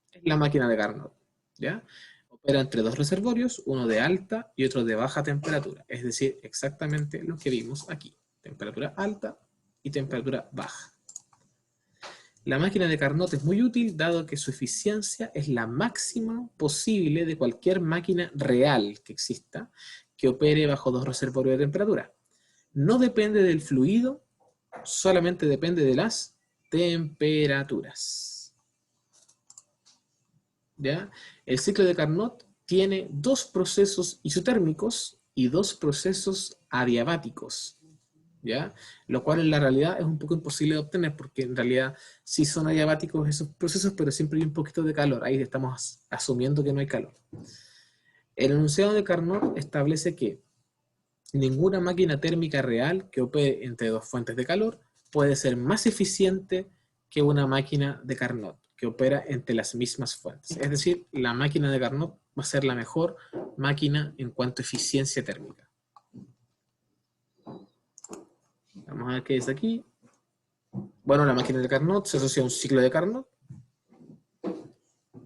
es la máquina de Carnot, ¿ya? Opera entre dos reservorios, uno de alta y otro de baja temperatura, es decir, exactamente lo que vimos aquí, temperatura alta y temperatura baja. La máquina de Carnot es muy útil dado que su eficiencia es la máxima posible de cualquier máquina real que exista que opere bajo dos reservorios de temperatura. No depende del fluido, solamente depende de las temperaturas. ¿Ya? El ciclo de Carnot tiene dos procesos isotérmicos y dos procesos adiabáticos, ¿ya? Lo cual en la realidad es un poco imposible de obtener porque en realidad sí son adiabáticos esos procesos, pero siempre hay un poquito de calor. Ahí estamos asumiendo que no hay calor. El enunciado de Carnot establece que ninguna máquina térmica real que opere entre dos fuentes de calor puede ser más eficiente que una máquina de Carnot que opera entre las mismas fuentes. Es decir, la máquina de Carnot va a ser la mejor máquina en cuanto a eficiencia térmica. Vamos a ver qué es aquí. Bueno, la máquina de Carnot se asocia a un ciclo de Carnot.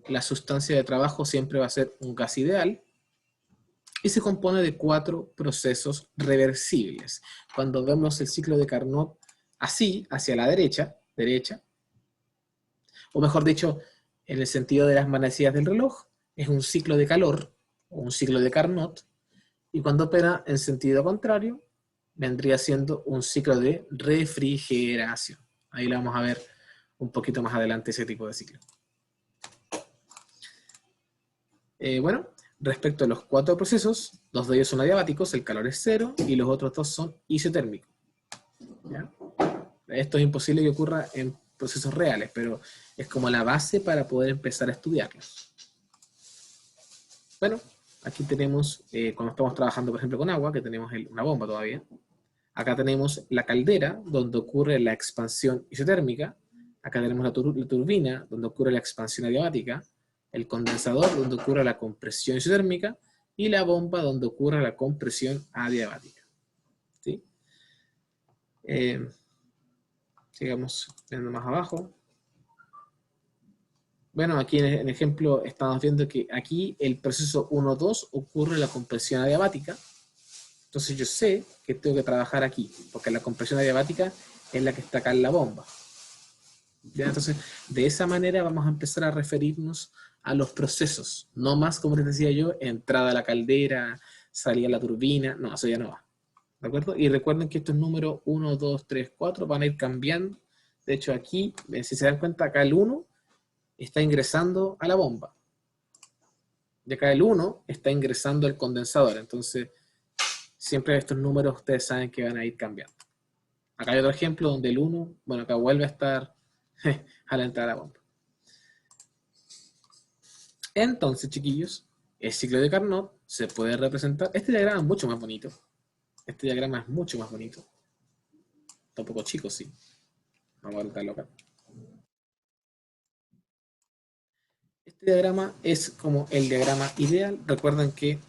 La sustancia de trabajo siempre va a ser un gas ideal y se compone de 4 procesos reversibles. Cuando vemos el ciclo de Carnot así, hacia la derecha, o mejor dicho, en el sentido de las manecillas del reloj, es un ciclo de calor, o un ciclo de Carnot, y cuando opera en sentido contrario, vendría siendo un ciclo de refrigeración. Ahí lo vamos a ver un poquito más adelante, ese tipo de ciclo. Bueno, respecto a los 4 procesos, 2 de ellos son adiabáticos, el calor es 0, y los otros 2 son isotérmicos. ¿Ya? Esto es imposible que ocurra en procesos reales, pero es como la base para poder empezar a estudiarlos. Bueno, aquí tenemos, cuando estamos trabajando, por ejemplo, con agua, que tenemos una bomba todavía, acá tenemos la caldera, donde ocurre la expansión isotérmica, acá tenemos la turbina, donde ocurre la expansión adiabática, el condensador, donde ocurre la compresión isotérmica, y la bomba, donde ocurre la compresión adiabática. ¿Sí? Sigamos viendo más abajo. Bueno, aquí en el ejemplo estamos viendo que aquí el proceso 1-2 ocurre la compresión adiabática. Entonces yo sé que tengo que trabajar aquí, porque la compresión adiabática es la que está acá en la bomba. ¿Ya? Entonces, de esa manera vamos a empezar a referirnos a los procesos. No más, como les decía yo, entrada a la caldera, salida a la turbina. No, eso ya no va. ¿De acuerdo? Y recuerden que estos números 1, 2, 3, 4 van a ir cambiando. De hecho, aquí, si se dan cuenta, acá el 1 está ingresando a la bomba. Y acá el 1 está ingresando al condensador. Entonces, siempre estos números ustedes saben que van a ir cambiando. Acá hay otro ejemplo donde el 1, bueno, acá vuelve a estar a la entrada de la bomba. Entonces, chiquillos, el ciclo de Carnot se puede representar. Este diagrama es mucho más bonito. Este diagrama es mucho más bonito. Está un poco chico, sí. Vamos a colocarlo acá. Este diagrama es como el diagrama ideal. Recuerden que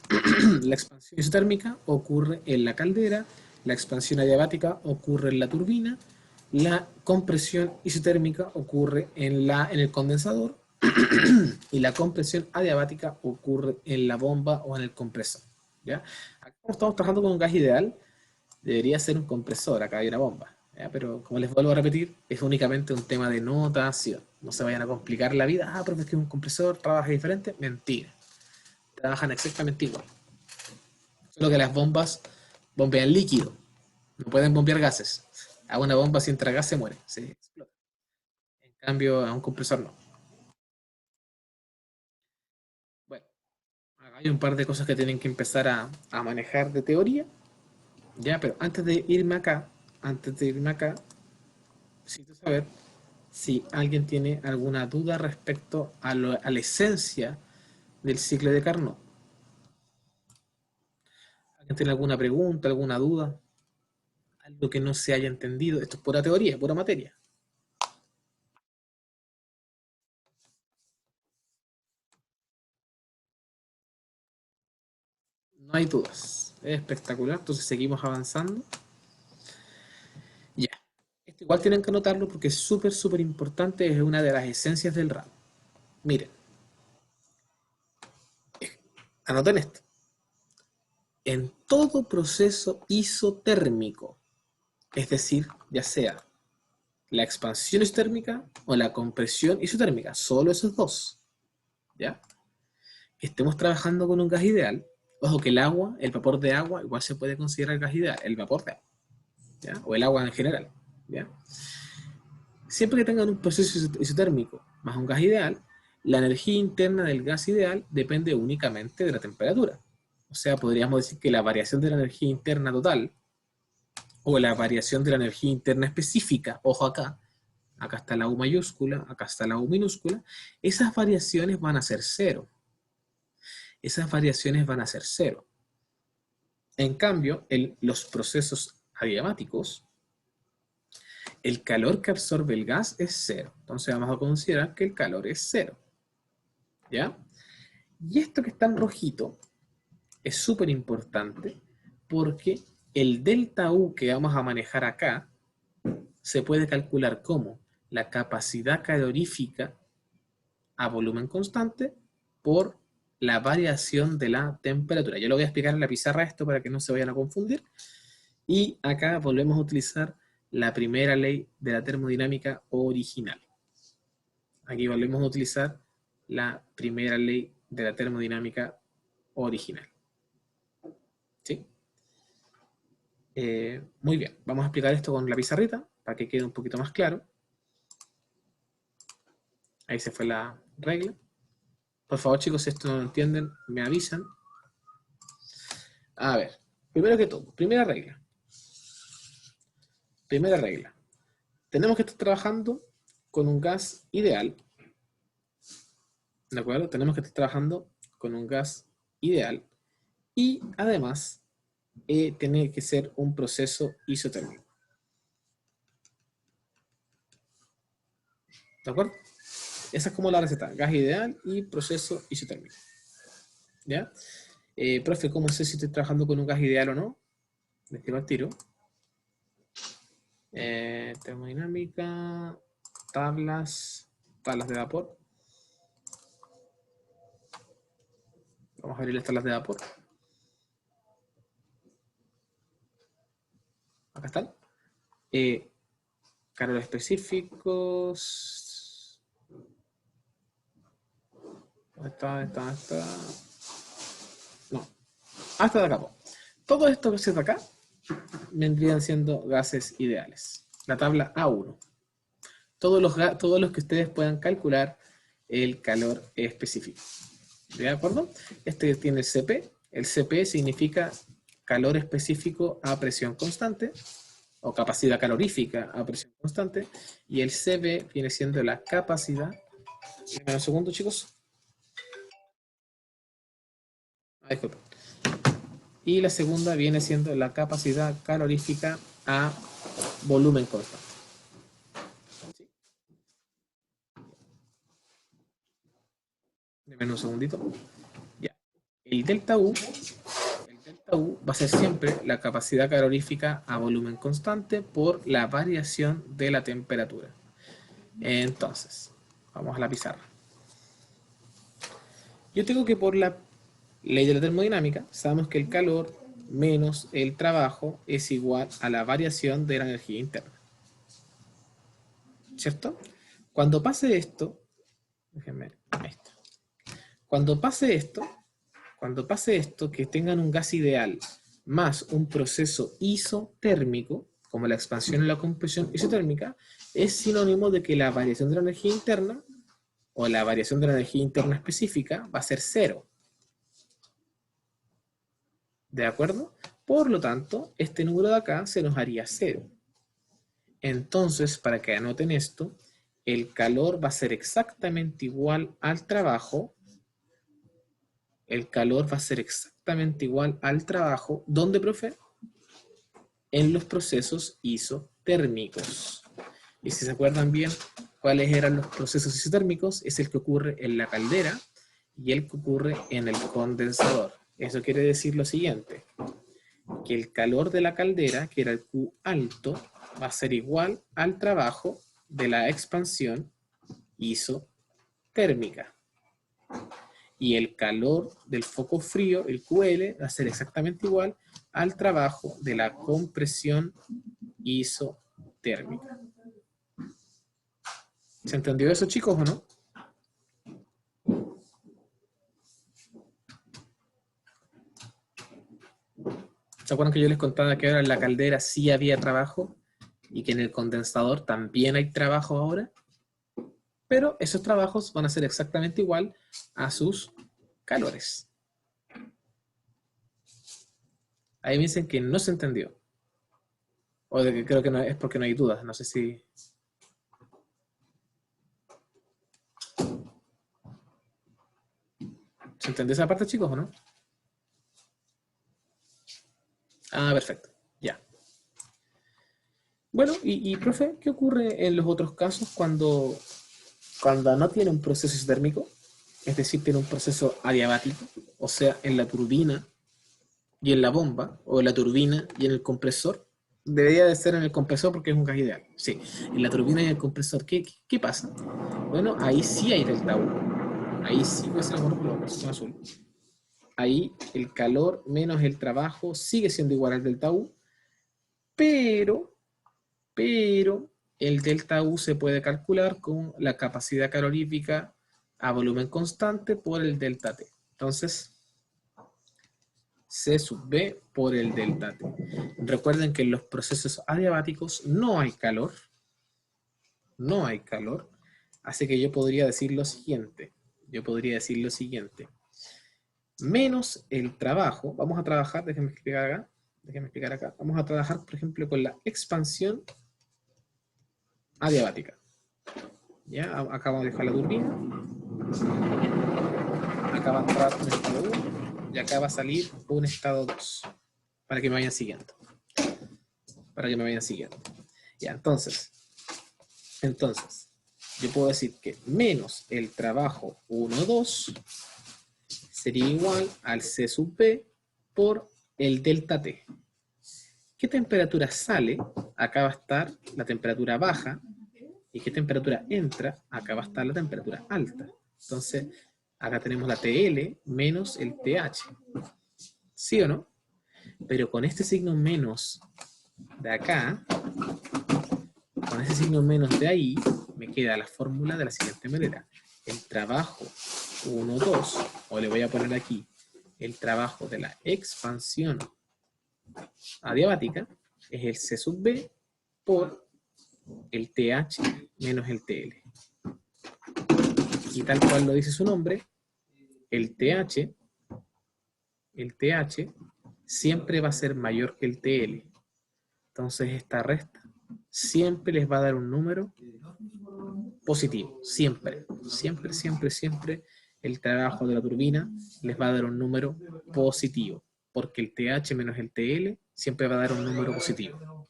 la expansión isotérmica ocurre en la caldera, la expansión adiabática ocurre en la turbina, la compresión isotérmica ocurre en el condensador y la compresión adiabática ocurre en la bomba o en el compresor. ¿Ya? Acá como estamos trabajando con un gas ideal, debería ser un compresor, acá hay una bomba. ¿Ya? Pero como les vuelvo a repetir, es únicamente un tema de notación. No se vayan a complicar la vida. Ah, pero es que un compresor trabaja diferente. Mentira. Trabajan exactamente igual. Solo que las bombas bombean líquido. No pueden bombear gases. A una bomba si entra gas se muere. Se explota. En cambio, a un compresor no. Bueno, acá hay un par de cosas que tienen que empezar a manejar de teoría. Ya, pero antes de irme acá, necesito saber si alguien tiene alguna duda respecto a la esencia del ciclo de Carnot. ¿Alguien tiene alguna pregunta, alguna duda? Algo que no se haya entendido. Esto es pura teoría, pura materia. No hay dudas. Es espectacular. Entonces seguimos avanzando. Ya. Esto igual tienen que anotarlo porque es súper, súper importante. Es una de las esencias del RAM. Miren. Anoten esto. En todo proceso isotérmico, es decir, ya sea la expansión isotérmica o la compresión isotérmica, solo esos dos, ¿ya? Que estemos trabajando con un gas ideal, ojo que el agua, el vapor de agua, igual se puede considerar gas ideal, el vapor de agua, ¿ya? O el agua en general, ¿ya? Siempre que tengan un proceso isotérmico más un gas ideal, la energía interna del gas ideal depende únicamente de la temperatura. O sea, podríamos decir que la variación de la energía interna total o la variación de la energía interna específica, ojo acá, acá está la U mayúscula, acá está la U minúscula, esas variaciones van a ser cero. Esas variaciones van a ser cero. En cambio, en los procesos adiamáticos, el calor que absorbe el gas es cero. Entonces vamos a considerar que el calor es cero. ¿Ya? Y esto que está en rojito es súper importante porque el delta U que vamos a manejar acá se puede calcular como la capacidad calorífica a volumen constante por la variación de la temperatura. Yo lo voy a explicar en la pizarra esto para que no se vayan a confundir. Y acá volvemos a utilizar la primera ley de la termodinámica original. Aquí volvemos a utilizar la primera ley de la termodinámica original. ¿Sí? Muy bien, vamos a explicar esto con la pizarrita para que quede un poquito más claro. Ahí se fue la regla. Por favor, chicos, si esto no lo entienden, me avisan. A ver, primero que todo, primera regla. Primera regla. Tenemos que estar trabajando con un gas ideal. ¿De acuerdo? Tenemos que estar trabajando con un gas ideal. Y además, tiene que ser un proceso isotérmico. ¿De acuerdo? Esa es como la receta. Gas ideal y proceso isotérmico. ¿Ya? Profe, ¿cómo sé si estoy trabajando con un gas ideal o no? Les digo al tiro. Termodinámica, tablas de vapor. Vamos a abrir las tablas de vapor. Acá están. Calores específicos. ¿Dónde está? No. Hasta de acá. Todo esto que es de acá vendrían siendo gases ideales. La tabla A1. Todos los que ustedes puedan calcular el calor específico. ¿De acuerdo? Este tiene el CP. El CP significa calor específico a presión constante o capacidad calorífica a presión constante. Y el CB viene siendo la capacidad. Dame un segundo, chicos. Disculpen. Y la segunda viene siendo la capacidad calorífica a volumen constante. ¿Sí? Deme un segundito. Ya. El delta U va a ser siempre la capacidad calorífica a volumen constante por la variación de la temperatura. Entonces, vamos a la pizarra. Yo tengo que por la ley de la termodinámica, sabemos que el calor menos el trabajo es igual a la variación de la energía interna. ¿Cierto? Cuando pase esto, déjenme, ahí está. Cuando pase esto, que tengan un gas ideal más un proceso isotérmico, como la expansión y la compresión isotérmica, es sinónimo de que la variación de la energía interna o la variación de la energía interna específica va a ser cero. ¿De acuerdo? Por lo tanto, este número de acá se nos haría cero. Entonces, para que anoten esto, el calor va a ser exactamente igual al trabajo. El calor va a ser exactamente igual al trabajo. ¿Dónde, profe? En los procesos isotérmicos. Y si se acuerdan bien, ¿cuáles eran los procesos isotérmicos? Es el que ocurre en la caldera y el que ocurre en el condensador. Eso quiere decir lo siguiente, que el calor de la caldera, que era el Q alto, va a ser igual al trabajo de la expansión isotérmica. Y el calor del foco frío, el QL, va a ser exactamente igual al trabajo de la compresión isotérmica. ¿Se entendió eso, chicos, o no? ¿Se acuerdan que yo les contaba que ahora en la caldera sí había trabajo y que en el condensador también hay trabajo ahora? Pero esos trabajos van a ser exactamente igual a sus calores. Ahí me dicen que no se entendió. O de que creo que no, es porque no hay dudas. No sé si... ¿Se entendió esa parte, chicos, o no? Ah, perfecto. Ya. Bueno, profe, ¿qué ocurre en los otros casos cuando no tiene un proceso isotérmico? Es decir, tiene un proceso adiabático, o sea, en la turbina y en la bomba, o en la turbina y en el compresor. Debería de ser en el compresor porque es un gas ideal. Sí, en la turbina y en el compresor, ¿qué pasa? Bueno, ahí sí hay delta U. Ahí sí puede ser amor color, versión azul. Ahí el calor menos el trabajo sigue siendo igual al delta U, pero el delta U se puede calcular con la capacidad calorífica a volumen constante por el delta T. Entonces, C sub B por el delta T. Recuerden que en los procesos adiabáticos no hay calor. No hay calor. Así que yo podría decir lo siguiente. Menos el trabajo. Vamos a trabajar, déjenme explicar acá. Vamos a trabajar, por ejemplo, con la expansión adiabática. ¿Ya? Acá vamos a dejar la turbina. Acá va a entrar un estado 1 y acá va a salir un estado 2. Para que me vayan siguiendo. Ya, entonces, yo puedo decir que menos el trabajo 1, 2 sería igual al C sub B por el delta T. ¿Qué temperatura sale? Acá va a estar la temperatura baja. ¿Y qué temperatura entra? Acá va a estar la temperatura alta. Entonces, acá tenemos la TL menos el TH. ¿Sí o no? Pero con este signo menos de acá, con ese signo menos de ahí, me queda la fórmula de la siguiente manera. El trabajo 1, 2, o le voy a poner aquí, el trabajo de la expansión adiabática es el C sub B por el TH menos el TL. Y tal cual lo dice su nombre, el TH siempre va a ser mayor que el TL. Entonces esta resta siempre les va a dar un número positivo. Siempre el trabajo de la turbina les va a dar un número positivo. Porque el TH menos el TL siempre va a dar un número positivo.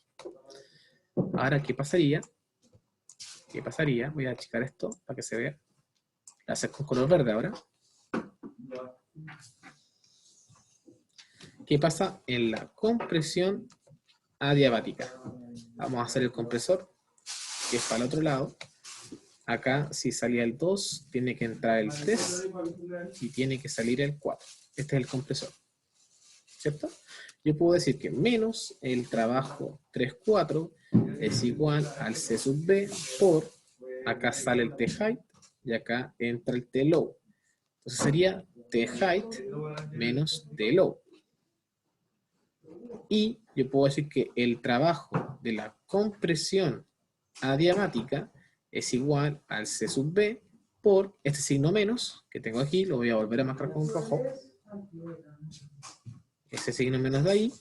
Ahora, ¿qué pasaría? Voy a achicar esto para que se vea. La hacer con color verde ahora. ¿Qué pasa en la compresión adiabática? Vamos a hacer el compresor, que es para el otro lado. Acá, si salía el 2, tiene que entrar el 3 y tiene que salir el 4. Este es el compresor. ¿Cierto? Yo puedo decir que menos el trabajo 3, 4 es igual al C sub B por, acá sale el T height y acá entra el T low. Entonces sería T height menos T low. Y yo puedo decir que el trabajo de la compresión adiabática es igual al C sub B por este signo menos que tengo aquí, lo voy a volver a marcar con rojo. Ese signo menos de ahí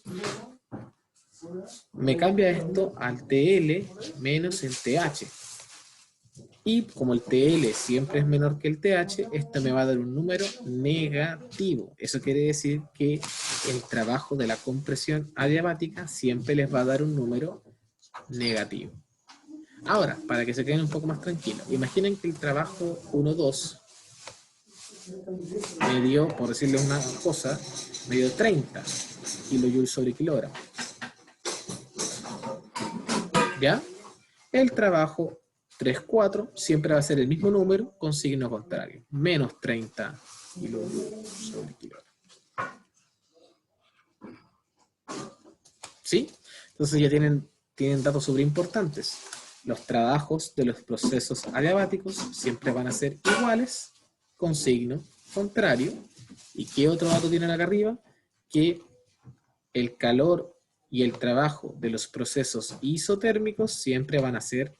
me cambia esto al TL menos el TH. Y como el TL siempre es menor que el TH, esto me va a dar un número negativo. Eso quiere decir que el trabajo de la compresión adiabática siempre les va a dar un número negativo. Ahora, para que se queden un poco más tranquilos, imaginen que el trabajo 1-2 me dio, por decirles una cosa, me dio 30 kilojoules sobre kilogramo. ¿Ya? El trabajo 3-4 siempre va a ser el mismo número con signo contrario, menos 30 kilojoules sobre kilogramo. ¿Sí? Entonces ya tienen datos súper importantes. Los trabajos de los procesos adiabáticos siempre van a ser iguales con signo contrario. ¿Y qué otro dato tienen acá arriba? Que el calor y el trabajo de los procesos isotérmicos siempre van a ser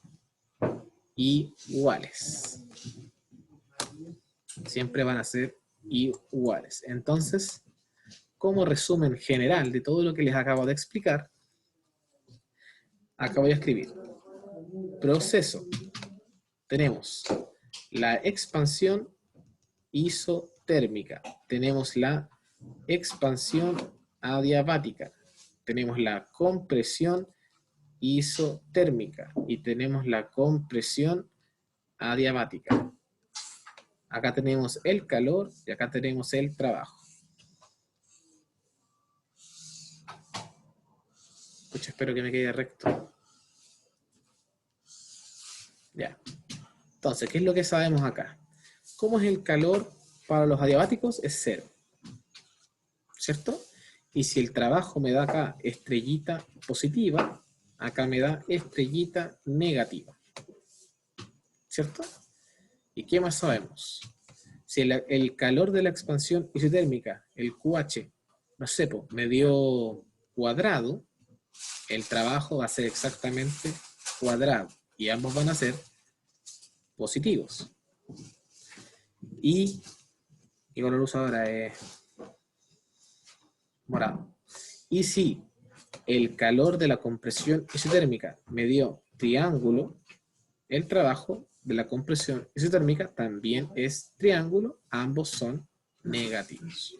iguales. Siempre van a ser iguales. Entonces, como resumen general de todo lo que les acabo de explicar, acá voy a escribir proceso. Tenemos la expansión isotérmica, tenemos la expansión adiabática, tenemos la compresión isotérmica y tenemos la compresión adiabática. Acá tenemos el calor y acá tenemos el trabajo. Pucha, espero que me quede recto. Ya. Entonces, ¿qué es lo que sabemos acá? ¿Cómo es el calor para los adiabáticos? Es 0. ¿Cierto? Y si el trabajo me da acá estrellita positiva, acá me da estrellita negativa. ¿Cierto? ¿Y qué más sabemos? Si el calor de la expansión isotérmica, el QH, no sé, me dio cuadrado, el trabajo va a ser exactamente cuadrado. Y ambos van a ser positivos. Y ¿qué color uso ahora? Morado. Y si el calor de la compresión isotérmica me dio triángulo, el trabajo de la compresión isotérmica también es triángulo, ambos son negativos.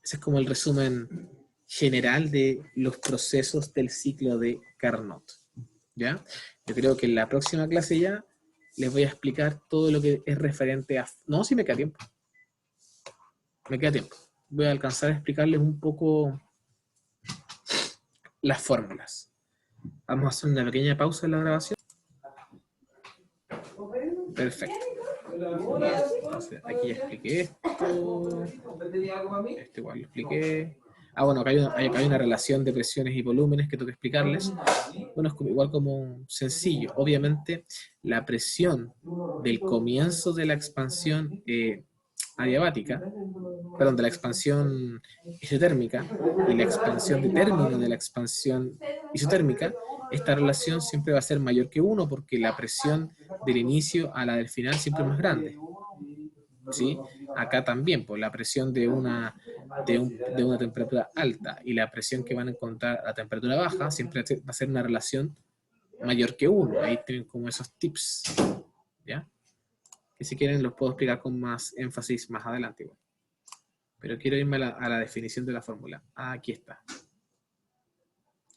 Ese es como el resumen general de los procesos del ciclo de Carnot. ¿Ya? Yo creo que en la próxima clase ya les voy a explicar todo lo que es referente a... No, sí me queda tiempo. Me queda tiempo. Voy a alcanzar a explicarles un poco las fórmulas. Vamos a hacer una pequeña pausa en la grabación. Perfecto. Entonces, aquí ya expliqué esto. Este igual lo expliqué. Ah, bueno, acá hay una relación de presiones y volúmenes que tengo que explicarles. Bueno, es igual como sencillo. Obviamente, la presión del comienzo de la expansión adiabática, perdón, de la expansión isotérmica y la expansión de término de la expansión isotérmica, esta relación siempre va a ser mayor que 1 porque la presión del inicio a la del final siempre es más grande. ¿Sí? Acá también, pues la presión de una temperatura alta y la presión que van a encontrar a temperatura baja siempre va a ser una relación mayor que 1. Ahí tienen como esos tips, ¿ya? Que si quieren los puedo explicar con más énfasis más adelante igual. Pero quiero irme a la definición de la fórmula. Aquí está.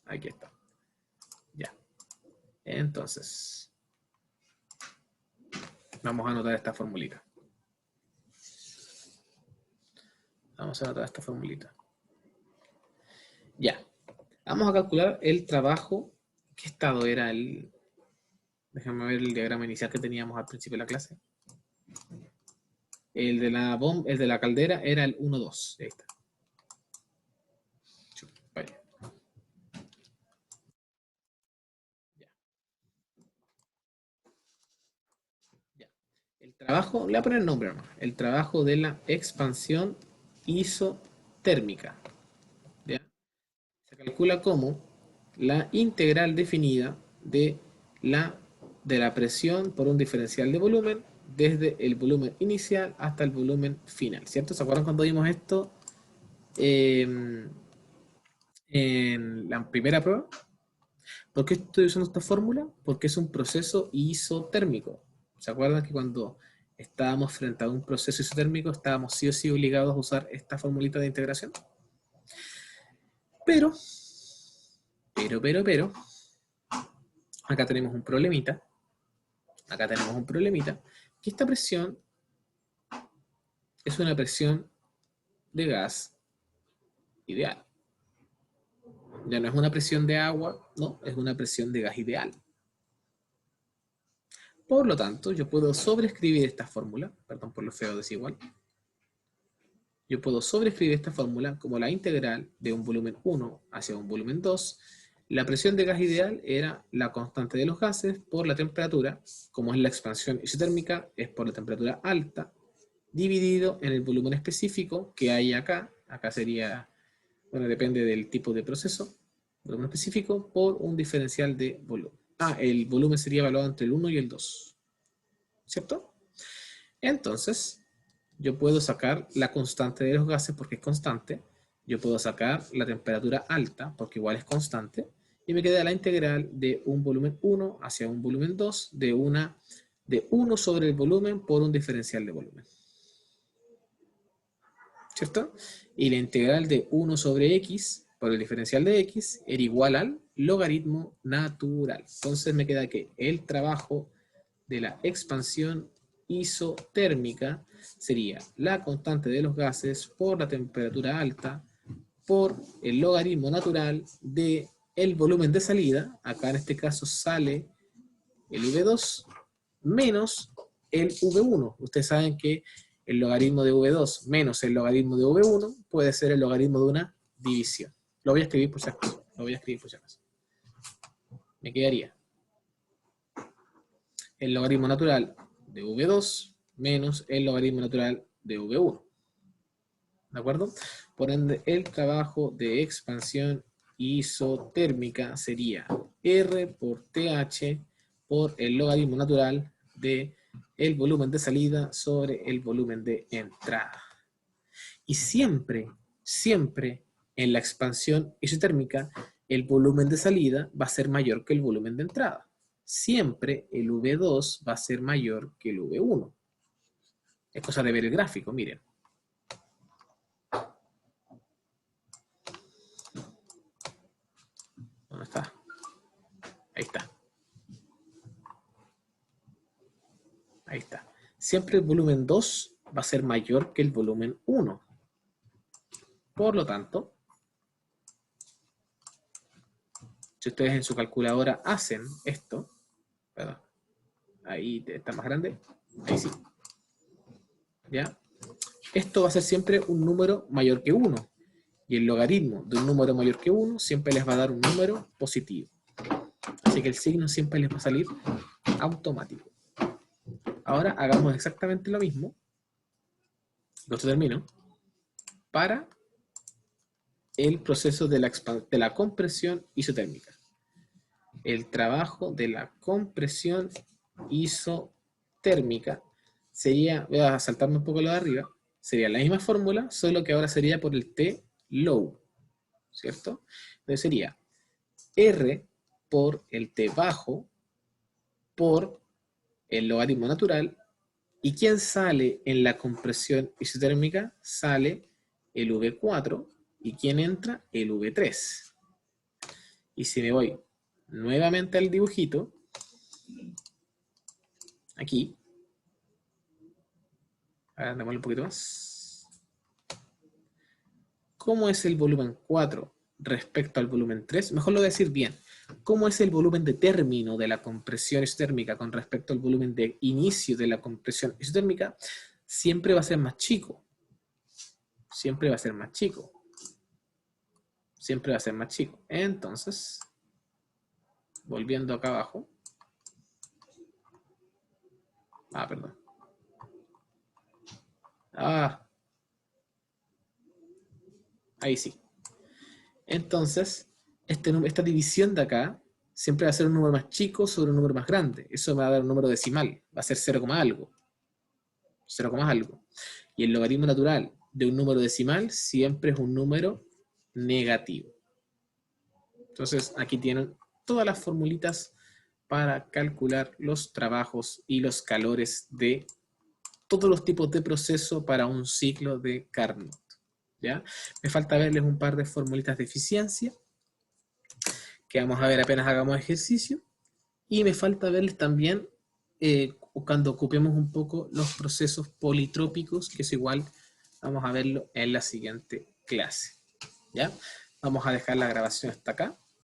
Aquí está. Ya. Entonces, vamos a anotar esta formulita. Vamos a anotar esta formulita. Ya. Vamos a calcular el trabajo. ¿Qué estado era el...? Déjame ver el diagrama inicial que teníamos al principio de la clase. El de la caldera era el 1-2. Ahí está. Vaya. Ya. El trabajo, le voy a poner el nombre, hermano. El trabajo de la expansión isotérmica. ¿Ya? Se calcula como la integral definida de la presión por un diferencial de volumen desde el volumen inicial hasta el volumen final, ¿cierto? ¿Se acuerdan cuando vimos esto En la primera prueba, ¿por qué estoy usando esta fórmula? Porque es un proceso isotérmico. ¿Se acuerdan que cuando estábamos frente a un proceso isotérmico estábamos sí o sí obligados a usar esta formulita de integración? Pero, pero, acá tenemos un problemita. Acá tenemos un problemita. Que esta presión es una presión de gas ideal. Ya no es una presión de agua, no, es una presión de gas ideal. Por lo tanto, yo puedo sobreescribir esta fórmula, perdón por lo feo desigual, yo puedo sobreescribir esta fórmula como la integral de un volumen 1 hacia un volumen 2. La presión de gas ideal era la constante de los gases por la temperatura, como es la expansión isotérmica, es por la temperatura alta, dividido en el volumen específico que hay acá. Acá sería, bueno, depende del tipo de proceso, volumen específico, por un diferencial de volumen. El volumen sería evaluado entre el 1 y el 2, ¿cierto? Entonces, yo puedo sacar la constante de los gases porque es constante, yo puedo sacar la temperatura alta porque igual es constante, y me queda la integral de un volumen 1 hacia un volumen 2 de 1 sobre el volumen por un diferencial de volumen. ¿Cierto? Y la integral de 1 sobre x por el diferencial de x era igual al logaritmo natural. Entonces me queda que el trabajo de la expansión isotérmica sería la constante de los gases por la temperatura alta por el logaritmo natural de el volumen de salida, acá en este caso sale el V2 menos el V1. Ustedes saben que el logaritmo de V2 menos el logaritmo de V1 puede ser el logaritmo de una división. Lo voy a escribir por si acaso. Me quedaría el logaritmo natural de V2 menos el logaritmo natural de V1. ¿De acuerdo? Por ende, el trabajo de expansión isotérmica sería R por TH por el logaritmo natural de el volumen de salida sobre el volumen de entrada. Y siempre, siempre en la expansión isotérmica, el volumen de salida va a ser mayor que el volumen de entrada. Siempre el V2 va a ser mayor que el V1. Es cosa de ver el gráfico, miren. ¿Dónde está? Ahí está. Ahí está. Siempre el volumen 2 va a ser mayor que el volumen 1. Por lo tanto, si ustedes en su calculadora hacen esto, perdón, ahí está más grande, ahí sí, ¿ya? Esto va a ser siempre un número mayor que 1. Y el logaritmo de un número mayor que 1 siempre les va a dar un número positivo. Así que el signo siempre les va a salir automático. Ahora hagamos exactamente lo mismo. Esto termino. Para el proceso de la compresión isotérmica. El trabajo de la compresión isotérmica sería, voy a saltarme un poco lo de arriba, sería la misma fórmula, solo que ahora sería por el T low, ¿cierto? Entonces sería R por el T bajo por el logaritmo natural. ¿Y quién sale en la compresión isotérmica? Sale el V4. ¿Y quién entra? El V3. Y si me voy nuevamente al dibujito, aquí, agrandémoslo un poquito más. ¿Cómo es el volumen 4 respecto al volumen 3? Mejor lo voy a decir bien. ¿Cómo es el volumen de término de la compresión isotérmica con respecto al volumen de inicio de la compresión isotérmica? Siempre va a ser más chico. Siempre va a ser más chico. Siempre va a ser más chico. Entonces, volviendo acá abajo. Perdón. Ahí sí. Entonces, esta división de acá siempre va a ser un número más chico sobre un número más grande. Eso me va a dar un número decimal. Va a ser 0, algo. 0, algo. Y el logaritmo natural de un número decimal siempre es un número negativo. Entonces, aquí tienen todas las formulitas para calcular los trabajos y los calores de todos los tipos de proceso para un ciclo de Carnot. ¿Ya? Me falta verles un par de formulitas de eficiencia que vamos a ver apenas hagamos ejercicio. Y me falta verles también, cuando ocupemos un poco los procesos politrópicos, que es igual, vamos a verlo en la siguiente clase. ¿Ya? Vamos a dejar la grabación hasta acá.